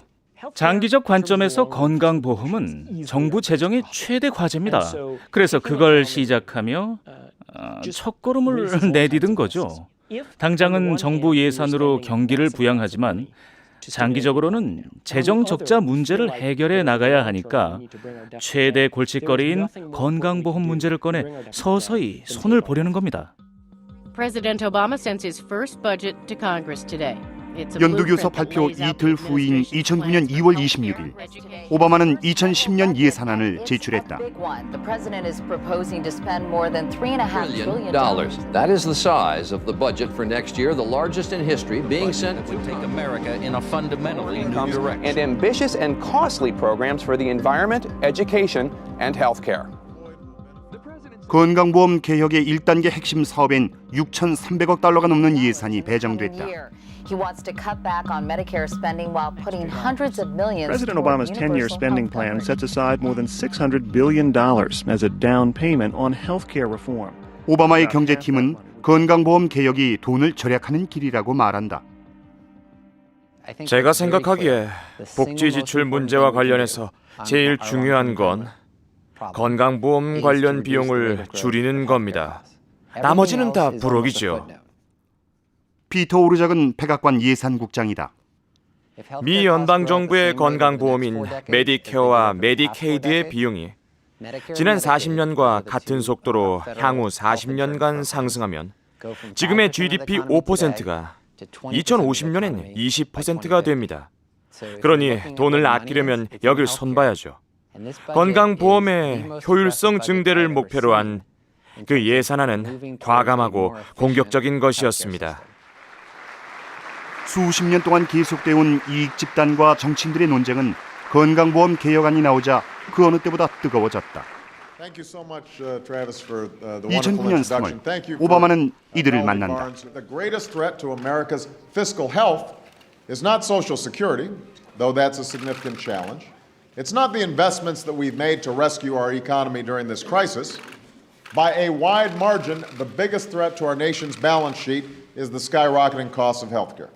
장기적 관점에서 건강보험은 정부 재정의 최대 과제입니다. 그래서 그걸 시작하며 첫걸음을 내디딘 거죠. 당장은 정부 예산으로 경기를 부양하지만 장기적으로는 재정 적자 문제를 해결해 나가야 하니까 최대 골칫거리인 건강보험 문제를 꺼내 서서히 손을 보려는 겁니다. President Obama sends his first budget to Congress today. 연두교섭 발표 이틀 후인 2009년 2월 26일, 오바마는 2010년 예산안을 제출했다. The president is proposing to spend more than $3.5 trillion. That is the size of the budget for next year, the largest in history, being sent to take America in a fundamentally new direction. And ambitious and costly programs for the environment, education, and health care. 건강보험 개혁의 1단계 핵심 사업엔 6,300억 달러가 넘는 예산이 배정됐다. He wants to cut back on Medicare spending while putting hundreds of millions. President Obama's 10-year spending plan sets aside more than $600 billion as a down payment on health care reform. 오바마의 경제팀은 건강보험 개혁이 돈을 절약하는 길이라고 말한다. 제가 생각하기에 복지 지출 문제와 관련해서 제일 중요한 건 건강보험 관련 비용을 줄이는 겁니다. 나머지는 다 부록이죠. 피터 오르작은 백악관 예산국장이다. 미 연방정부의 건강보험인 메디케어와 메디케이드의 비용이 지난 40년과 같은 속도로 향후 40년간 상승하면 지금의 GDP 5%가 2050년엔 20%가 됩니다. 그러니 돈을 아끼려면 여길 손봐야죠. 건강보험의 효율성 증대를 목표로 한 그 예산안은 과감하고 공격적인 것이었습니다. 수십 년 동안 계속돼온 이익 집단과 정치인들의 논쟁은 건강보험 개혁안이 나오자 그 어느 때보다 뜨거워졌다. 2009년 3월 오바마는 이들을 만난다. The greatest threat to America's fiscal health is not Social Security, though that's a significant challenge. It's not the investments that we've made to rescue our economy during this crisis. By a wide margin, the biggest threat to our nation's balance sheet is the skyrocketing cost of health care.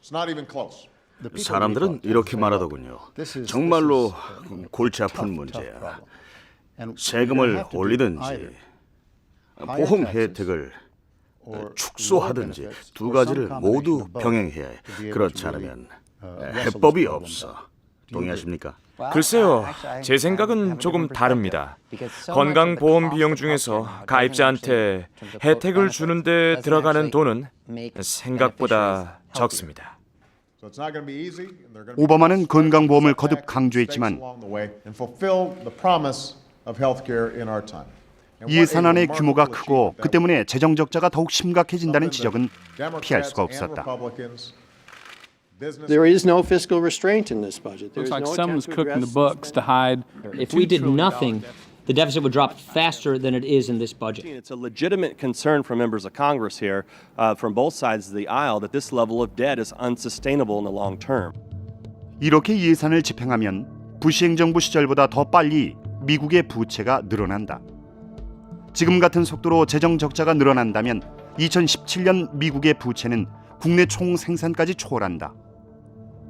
It's not even close. 사람들은 이렇게 말하더군요. 정말로 골치 아픈 문제야. 세금을 올리든지 보험 혜택을 축소하든지 두 가지를 모두 병행해야 해. 그렇지 않으면 해법이 없어. 동의하십니까? 글쎄요, 제 생각은 조금 다릅니다. 건강보험 비용 중에서 가입자한테 혜택을 주는데 들어가는 돈은 생각보다 적습니다. 오바마는 건강보험을 거듭 강조했지만 예산안의 규모가 크고 그 때문에 재정 적자가 더욱 심각해진다는 지적은 피할 수가 없었다. There is no fiscal restraint in this budget. Looks like someone's cooking the books to hide. If we did nothing, the deficit would drop faster than it is in this budget. It's a legitimate concern from members of Congress here, from both sides of the aisle, that this level of debt is unsustainable in the long term. 이렇게 예산을 집행하면 부시 행정부 시절보다 더 빨리 미국의 부채가 늘어난다. 지금 같은 속도로 재정 적자가 늘어난다면 2017년 미국의 부채는 국내 총 생산까지 초월한다.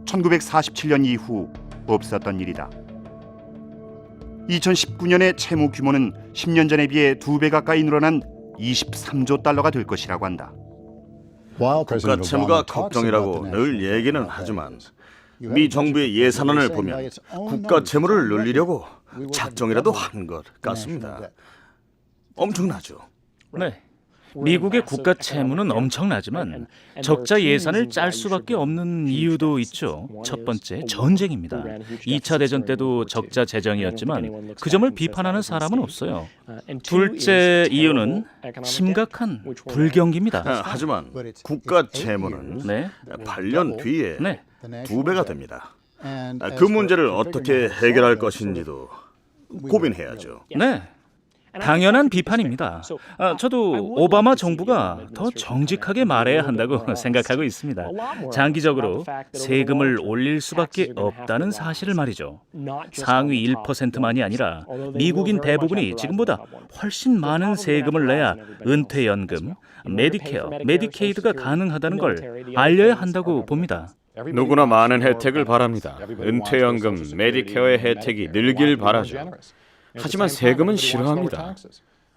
1947년 이후 없었던 일이다. 2019년의 채무 규모는 10년 전에 비해 2배 가까이 늘어난 23조 달러가 될 것이라고 한다. 국가 채무가 걱정이라고 늘 얘기는 하지만 미 정부의 예산안을 보면 국가 채무를 늘리려고 작정이라도 한 것 같습니다. 엄청나죠. 네. 미국의 국가 채무는 엄청나지만 적자 예산을 짤 수밖에 없는 이유도 있죠. 첫 번째, 전쟁입니다. 2차 대전 때도 적자 재정이었지만 그 점을 비판하는 사람은 없어요. 둘째 이유는 심각한 불경기입니다. 하지만 국가 채무는 8년 뒤에 2배가 됩니다. 그 문제를 어떻게 해결할 것인지도 고민해야죠. 네. 당연한 비판입니다. 저도 오바마 정부가 더 정직하게 말해야 한다고 생각하고 있습니다. 장기적으로 세금을 올릴 수밖에 없다는 사실을 말이죠. 상위 1%만이 아니라 미국인 대부분이 지금보다 훨씬 많은 세금을 내야 은퇴연금, 메디케어, 메디케이드가 가능하다는 걸 알려야 한다고 봅니다. 누구나 많은 혜택을 바랍니다. 은퇴연금, 메디케어의 혜택이 늘길 바라죠. 하지만 세금은 싫어합니다.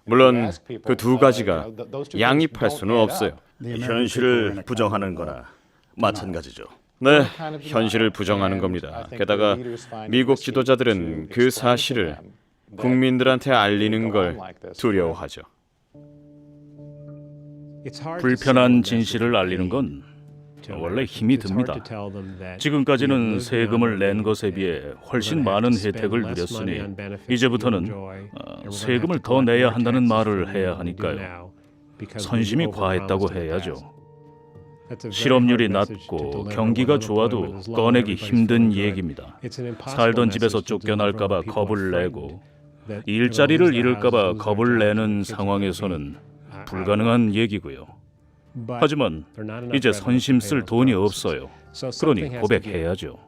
물론 그 두 가지가 양립할 수는 없어요. 현실을 부정하는 거나 마찬가지죠. 네, 현실을 부정하는 겁니다. 게다가 미국 지도자들은 그 사실을 국민들한테 알리는 걸 두려워하죠. 불편한 진실을 알리는 건 원래 힘이 듭니다. 지금까지는 세금을 낸 것에 비해 훨씬 많은 혜택을 누렸으니 이제부터는 세금을 더 내야 한다는 말을 해야 하니까요. 선심이 과했다고 해야죠. 실업률이 낮고 경기가 좋아도 꺼내기 힘든 얘기입니다. 살던 집에서 쫓겨날까 봐 겁을 내고 일자리를 잃을까 봐 겁을 내는 상황에서는 불가능한 얘기고요. 하지만 이제 선심 쓸 돈이 없어요. 그러니 고백해야죠.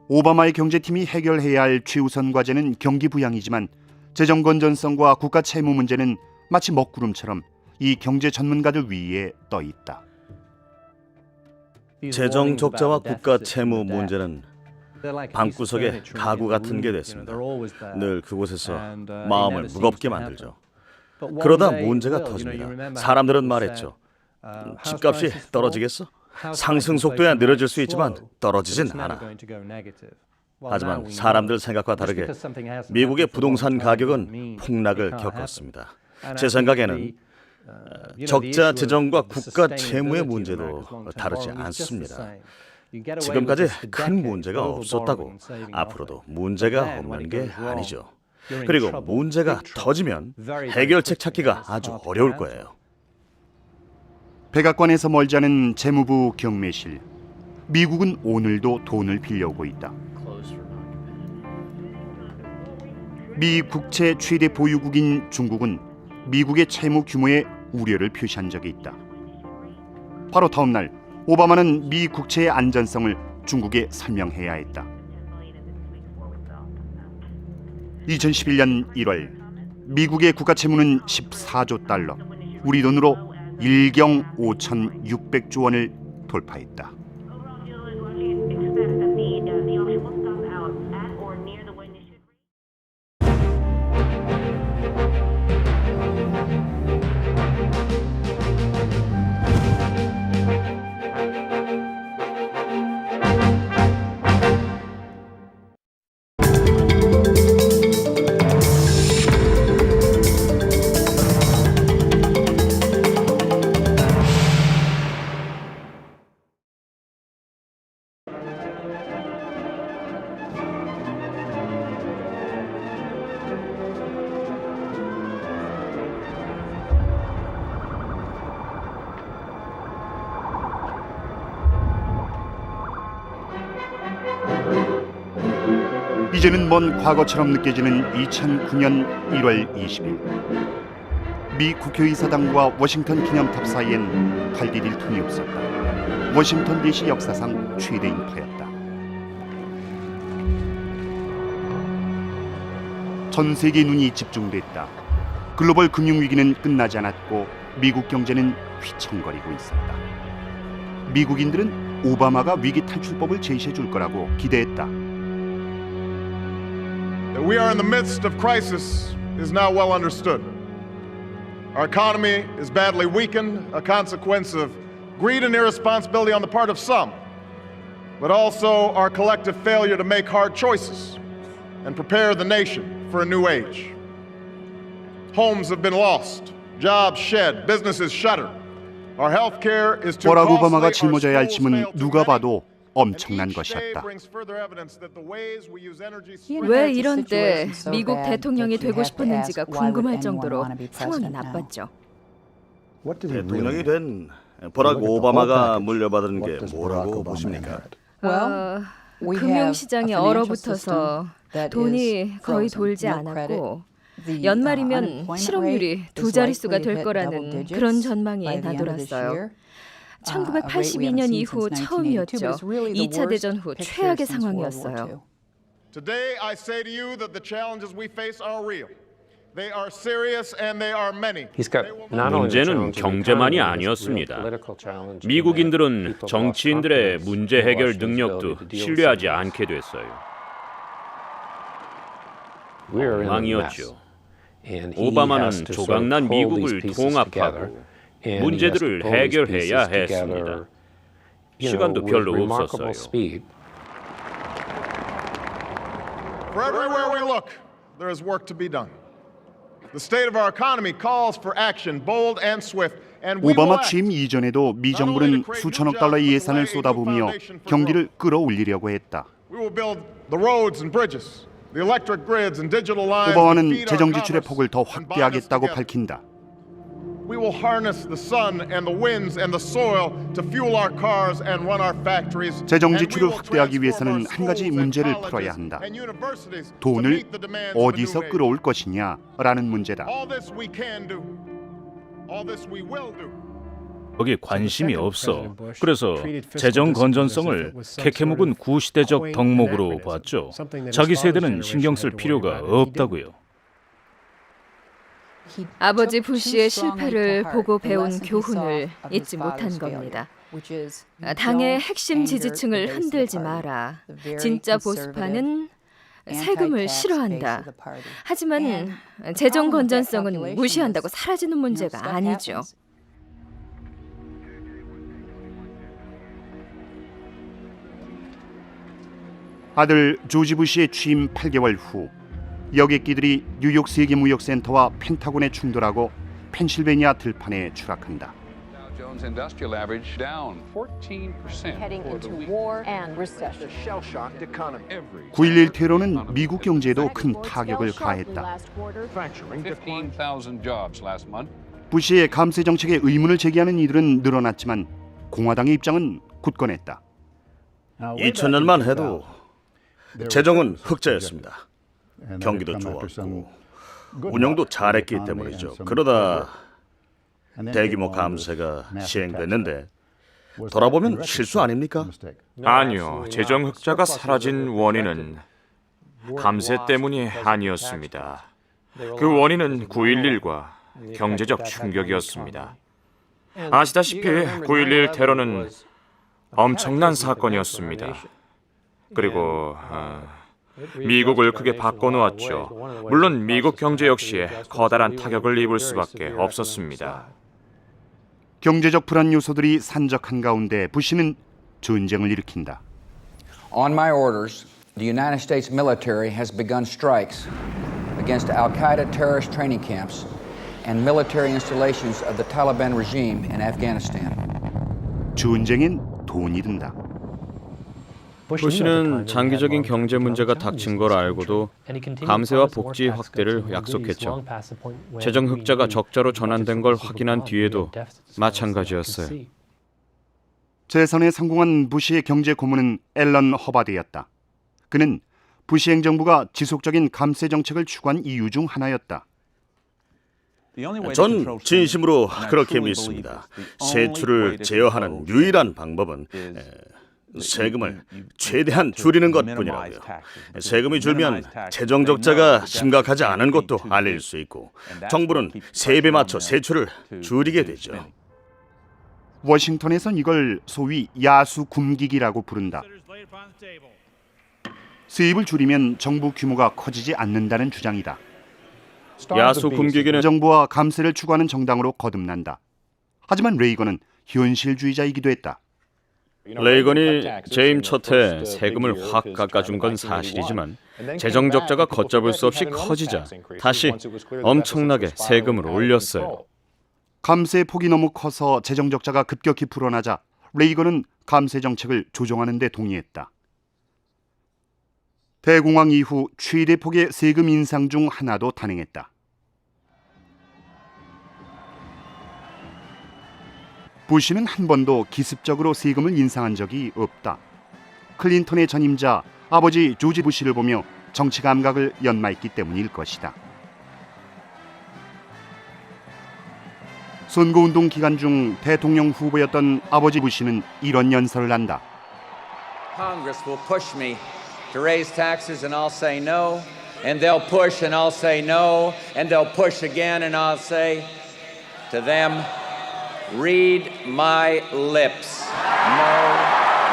오바마의 경제팀이 해결해야 할 최우선 과제는 경기 부양이지만 재정 건전성과 국가 채무 문제는 마치 먹구름처럼 이 경제 전문가들 위에 떠 있다. 재정 적자와 국가 채무 문제는 방구석에 가구 같은 게 됐습니다. 늘 그곳에서 마음을 무겁게 만들죠. 그러다 문제가 터집니다. 사람들은 말했죠. 집값이 떨어지겠어? 상승 속도야 느려질 수 있지만 떨어지진 않아. 하지만 사람들 생각과 다르게 미국의 부동산 가격은 폭락을 겪었습니다. 제 생각에는 적자 재정과 국가 채무의 문제도 다르지 않습니다. 지금까지 큰 문제가 없었다고 앞으로도 문제가 없는 게 아니죠. 그리고 문제가 터지면 해결책 찾기가 아주 어려울 거예요. 백악관에서 멀지 않은 재무부 경매실. 미국은 오늘도 돈을 빌려오고 있다. 미 국채 최대 보유국인 중국은 미국의 채무 규모에 우려를 표시한 적이 있다. 바로 다음 날 오바마는 미 국채의 안전성을 중국에 설명해야 했다. 2011년 1월 미국의 국가 채무는 14조 달러, 우리 돈으로 1경 5,600조 원을 돌파했다. 이제는 먼 과거처럼 느껴지는 2009년 1월 20일 미 국회의사당과 워싱턴 기념탑 사이엔 발 디딜 틈이 없었다. 워싱턴 DC 역사상 최대 인파였다. 전 세계 눈이 집중됐다. 글로벌 금융위기는 끝나지 않았고 미국 경제는 휘청거리고 있었다. 미국인들은 오바마가 위기 탈출법을 제시해 줄 거라고 기대했다. That we are in the midst of crisis is now well understood. Our economy is badly weakened, a consequence of greed and irresponsibility on the part of some, but also our collective failure to make hard choices and prepare the nation for a new age. Homes have been lost, jobs shed, businesses shuttered. Our health care is too 버락 costly. 오바마가 Our 짊어져야 할 schools 짐은 fail too 누가 many. 봐도 엄청난 것이었다. 왜 이런 때 미국 대통령이 되고 싶었는지가 궁금할 정도로 상황이 나빴죠. 대통령이 된 버락 오바마가 물려받은 게 뭐라고 보십니까? 금융시장이 얼어붙어서 돈이 거의 돌지 않았고 연말이면 실업률이 두 자릿수가 될 거라는 그런 전망이 나돌았어요. 1982년 이후 처음이었죠. 2차 대전 후 최악의 상황이었어요. Today I say to you that the challenges we face are real. They are serious and they are many. 문제는 경제만이 아니었습니다. 미국인들은 정치인들의 문제 해결 능력도 신뢰하지 않게 됐어요. 엉망이었죠. 오바마는 조각난 미국을 통합하고 문제들을 해결해야 했습니다. 시간도 별로 없었어요. For everywhere we look, there is work to be done. The state of our economy calls for action, bold and swift, and we will 오바마 act. 취임 이전에도 미 정부는 수천억 달러의 예산을 쏟아부으며 경기를 끌어올리려고 했다. We will build the roads and bridges, the electric grids and digital lines. that 오바마는 feed our 재정 지출의 commerce 폭을 더 and bind us 확대하겠다고 together. 밝힌다. We will harness the sun and the winds and the soil to fuel our cars and run our factories. 재정 And we 지출을 will 확대하기 transform 위해서는 our 한 가지 schools and 문제를 colleges 풀어야 한다. and universities to 돈을 meet the demands of a 어디서 new age. 끌어올 것이냐라는 문제다. All this we can do. All this we will do. 거기에 관심이 없어. 그래서 재정 건전성을 캐캐묵은 구시대적 덕목으로 봤죠. 자기 세대는 신경 쓸 필요가 없다고요. 아버지 부시의 실패를 보고 배운 교훈을 잊지 못한 겁니다. 당의 핵심 지지층을 흔들지 마라. 진짜 보수파는 세금을 싫어한다. 하지만 재정 건전성은 무시한다고 사라지는 문제가 아니죠. 아들 조지 부시의 취임 8개월 후 여객기들이 뉴욕 세계무역센터와 펜타곤에 충돌하고 펜실베니아 들판에 추락한다. Jones Industrial Average down 14% Heading into war and recession. shell-shocked economy. 9.11 테러는 미국 경제에도 큰 타격을 가했다. 15,000 jobs last month. 부시의 감세 정책에 의문을 제기하는 이들은 늘어났지만 공화당의 입장은 굳건했다. 2000년만 해도 재정은 흑자였습니다. 경기도 좋았고 운영도 잘했기 때문이죠. 그러다 대규모 감세가 시행됐는데 돌아보면 실수 아닙니까? 아니요. 재정 흑자가 사라진 원인은 감세 때문이 아니었습니다. 그 원인은 9.11과 경제적 충격이었습니다. 아시다시피 9.11 테러는 엄청난 사건이었습니다. 그리고 미국을 크게 바꿔놓았죠. 물론 미국 경제 역시 커다란 타격을 입을 수밖에 없었습니다. 경제적 불안 요소들이 산적한 가운데 부시는 전쟁을 일으킨다. On my orders, the United States military has begun strikes against Al-Qaeda terrorist training camps and military installations of the Taliban regime in Afghanistan. 전쟁엔 돈이 든다. 부시는 장기적인 경제 문제가 닥친 걸 알고도 감세와 복지 확대를 약속했죠. 재정 흑자가 적자로 전환된 걸 확인한 뒤에도 마찬가지였어요. 재선에 성공한 부시의 경제 고문은 앨런 허바드였다. 그는 부시 행정부가 지속적인 감세 정책을 추구한 이유 중 하나였다. 전 진심으로 그렇게 믿습니다. 세출을 제어하는 유일한 방법은 세금을 최대한 줄이는 것뿐이라고요. 세금이 줄면 재정 적자가 심각하지 않은 것도 알릴 수 있고 정부는 세배 맞춰 세출을 줄이게 되죠. 워싱턴에선 이걸 소위 야수 굶기기라고 부른다. 수입을 줄이면 정부 규모가 커지지 않는다는 주장이다. 야수 굶기기는 정부와 감세를 추구하는 정당으로 거듭난다. 하지만 레이건은 현실주의자이기도 했다. 레이건이 재임 첫 해 세금을 확 깎아준 건 사실이지만 재정 적자가 걷잡을 수 없이 커지자 다시 엄청나게 세금을 올렸어요. 감세 폭이 너무 커서 재정 적자가 급격히 불어나자 레이건은 감세 정책을 조정하는 데 동의했다. 대공황 이후 최대 폭의 세금 인상 중 하나도 단행했다. 부시는 한 번도 기습적으로 세금을 인상한 적이 없다. 클린턴의 전임자 아버지 조지 부시를 보며 정치 감각을 연마했기 때문일 것이다. 선거운동 기간 중 대통령 후보였던 아버지 부시는 이런 연설을 한다. Congress will push me to raise taxes and I'll say no, and they'll push and I'll say no, and they'll push again and I'll say to them, read my lips. No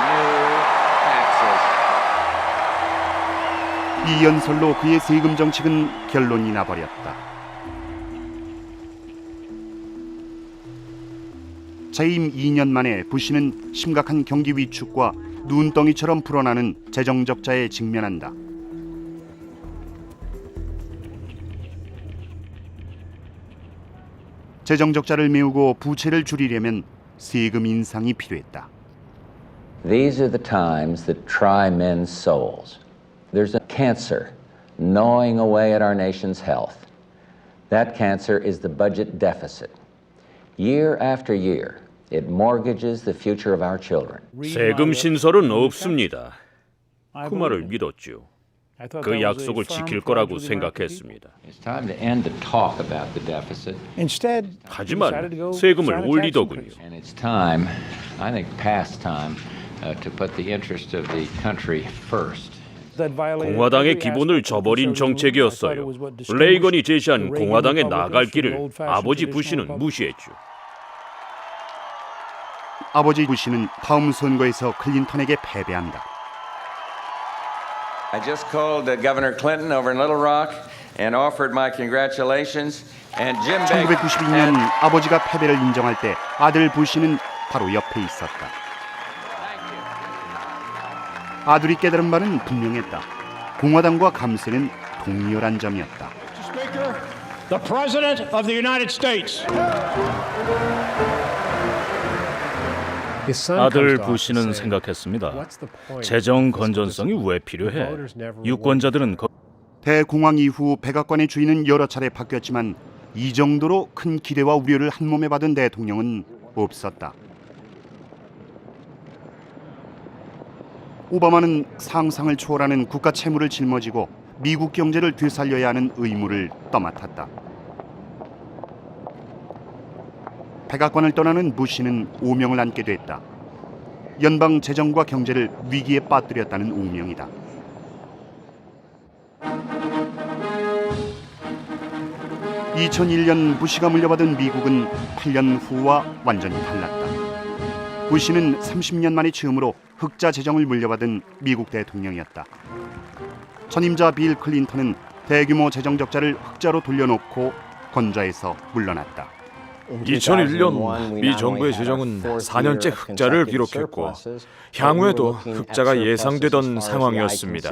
new taxes. 이 연설로 그의 세금 정책은 결론이 나버렸다. 재임 2년 만에 부시는 심각한 경기 위축과 눈덩이처럼 불어나는 재정 적자에 직면한다. 재정 적자를 메우고 부채를 줄이려면 세금 인상이 필요했다. These are the times that try men's souls. There's a cancer gnawing away at our nation's health. That cancer is the budget deficit. Year after year, it mortgages the future of our children. 세금 신설은 없습니다. 그 말을 믿었죠. 그 약속을 지킬 거라고 생각했습니다. It's time to end the talk about the deficit. 하지만 세금을 올리더군요. And it's time, I think past time, to put the interest of the country first. 공화당의 기본을 저버린 정책이었어요. 레이건이 제시한 공화당의 나갈 길을 아버지 부시는 무시했죠. 아버지 부시는 다음 선거에서 클린턴에게 패배한다. I just called Governor Clinton over in Little Rock and offered my congratulations. And Jim Baker. 1992년 아버지가 패배를 인정할 때 아들 부시는 바로 옆에 있었다. 아들이 깨달은 바는 분명했다. 공화당과 감세는 동렬한 점이었다. The President of the United States. 아들 부시는 생각했습니다. 재정 건전성이 왜 필요해? 유권자들은 대공황 이후 백악관의 주인은 여러 차례 바뀌었지만 이 정도로 큰 기대와 우려를 한몸에 받은 대통령은 없었다. 오바마는 상상을 초월하는 국가 채무를 짊어지고 미국 경제를 되살려야 하는 의무를 떠맡았다. 백악관을 떠나는 부시는 오명을 안게 됐다. 연방 재정과 경제를 위기에 빠뜨렸다는 오명이다. (2001년) 부시가 물려받은 미국은 8년 후와 완전히 달랐다. 부시는 30년 만에 처음으로 흑자 재정을 물려받은 미국 대통령이었다. 전임자 빌 클린턴은 대규모 재정 적자를 흑자로 돌려놓고 건좌에서 물러났다. 2001년 미 정부의 재정은 4년째 흑자를 기록했고 향후에도 흑자가 예상되던 상황이었습니다.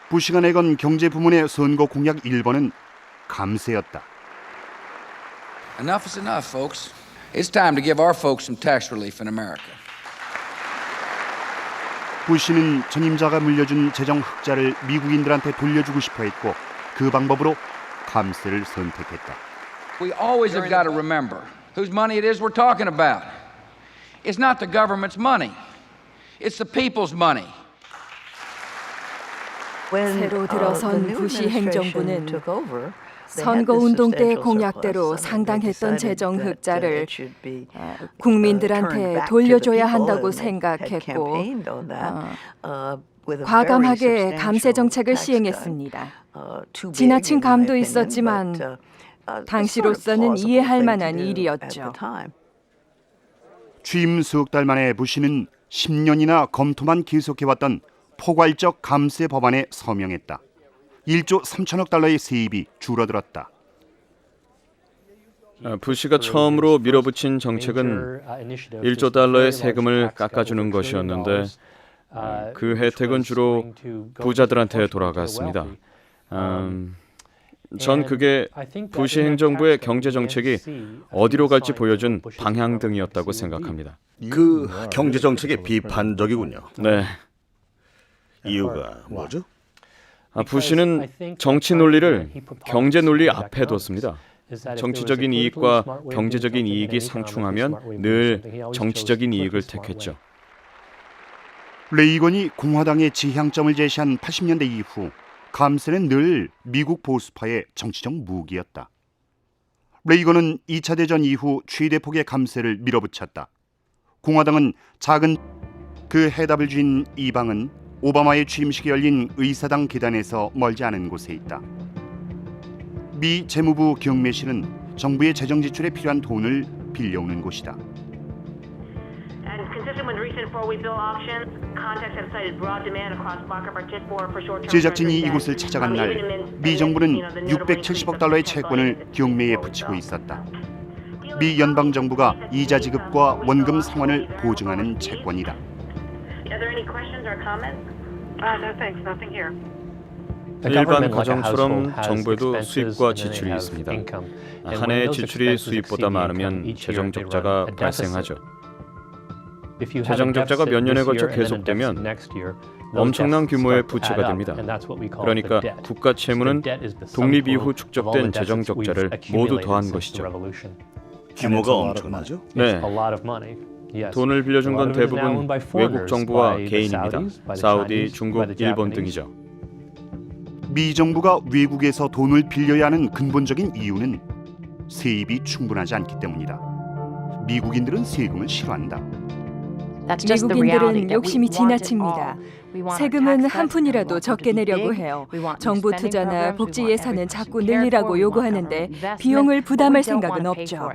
부시가 내건 경제 부문의 선거 공약 1번은 감세였다. Enough is enough, folks. It's time to give our folks some tax relief in America. 부시는 전임자가 물려준 재정 흑자를 미국인들한테 돌려주고 싶어 했고 그 방법으로 감세를 선택했다. We always have got to remember whose money it is we're talking about. It's not the government's money. It's the people's money. 새로 들어선 부시 행정부는 선거운동 때 공약대로 상당했던 재정 흑자를 국민들한테 돌려줘야 한다고 생각했고 과감하게 감세 정책을 시행했습니다. 지나친 감도 있었지만 당시로서는 이해할 만한 일이었죠. 취임 석 달 만에 부시는 10년이나 검토만 계속해왔던 포괄적 감세 법안에 서명했다. 1조 3천억 달러의 세입이 줄어들었다. 부시가 처음으로 밀어붙인 정책은 1조 달러의 세금을 깎아주는 것이었는데 그 혜택은 주로 부자들한테 돌아갔습니다. 전 그게 부시 행정부의 경제 정책이 어디로 갈지 보여준 방향등이었다고 생각합니다. 그 경제 정책이 비판적이군요. 네. 이유가 뭐죠? 부시는 정치 논리를 경제 논리 앞에 뒀습니다. 정치적인 이익과 경제적인 이익이 상충하면 늘 정치적인 이익을 택했죠. 레이건이 공화당의 지향점을 제시한 80년대 이후 감세는 늘 미국 보수파의 정치적 무기였다. 레이건은 2차 대전 이후 최대 폭의 감세를 밀어붙였다. 공화당은 작은 그 해답을 준 이방은 오바마의 취임식이 열린 의사당 계단에서 멀지 않은 곳에 있다. 미 재무부 경매실은 정부의 재정 지출에 필요한 돈을 빌려오는 곳이다. 제작진이 이곳을 찾아간 날 미 정부는 670억 달러의 채권을 경매에 붙이고 있었다. 미 연방 정부가 이자 지급과 원금 상환을 보증하는 채권이다. 일반 가정처럼 정부에도 수입과 지출이 있습니다. 한 해 지출이 수입보다 많으면 재정 적자가 발생하죠. 재정 적자가 몇 년에 걸쳐 계속되면 엄청난 규모의 부채가 됩니다. 그러니까 국가 채무는 독립 이후 축적된 재정 적자를 모두 더한 것이죠. 규모가 엄청나죠? 네. 돈을 빌려준 건 대부분 외국 정부와 개인입니다. 사우디, 중국, 일본 등이죠. 미 정부가 외국에서 돈을 빌려야 하는 근본적인 이유는 세입이 충분하지 않기 때문이다. 미국인들은 세금을 싫어한다. 미국인들은 욕심이 지나칩니다. 세금은 한 푼이라도 적게 내려고 해요. 정부 투자나 복지 예산은 자꾸 늘리라고 요구하는데 비용을 부담할 생각은 없죠.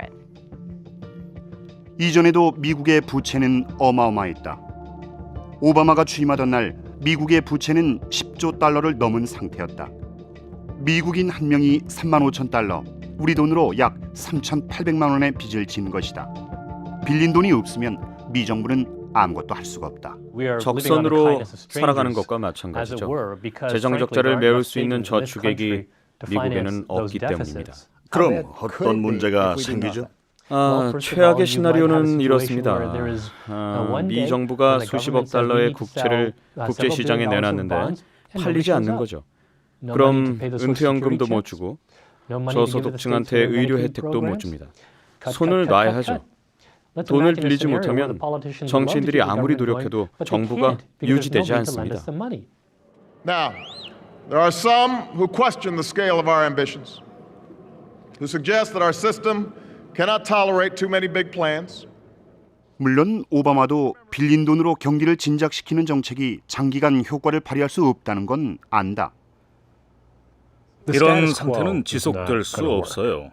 이전에도 미국의 부채는 어마어마했다. 오바마가 취임하던 날 미국의 부채는 10조 달러를 넘은 상태였다. 미국인 한 명이 3만 5천 달러, 우리 돈으로 약 3,800만 원의 빚을 진 것이다. 빌린 돈이 없으면 미 정부는 아무것도 할 수가 없다. 적선으로 살아가는 것과 마찬가지죠. 재정 적자를 메울 수 있는 저축액이 미국에는 없기 때문입니다. 그럼 어떤 문제가 생기죠? 최악의 시나리오는 이렇습니다. 미 정부가 수십억 달러의 국채를 국제 시장에 내놨는데 팔리지 않는 거죠. 그럼 은퇴연금도 못 주고 저소득층한테 의료 혜택도 못 줍니다. 손을 놔야 하죠. 돈을 빌리지 못하면 정치인들이 아무리 노력해도 정부가 유지되지 않습니다. Now, there are some who question the scale of our ambitions, who suggest that our system cannot tolerate too many big plans. 물론 오바마도 빌린 돈으로 경기를 진작시키는 정책이 장기간 효과를 발휘할 수 없다는 건 안다. 이런 상태는 지속될 수 없어요.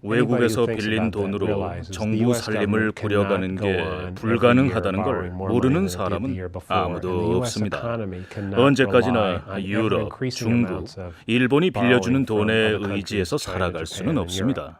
외국에서 빌린 돈으로 정부 살림을 꾸려가는 게 불가능하다는 걸 모르는 사람은 아무도 없습니다. 언제까지나 유럽, 중국, 일본이 빌려주는 돈에 의지해서 살아갈 수는 없습니다.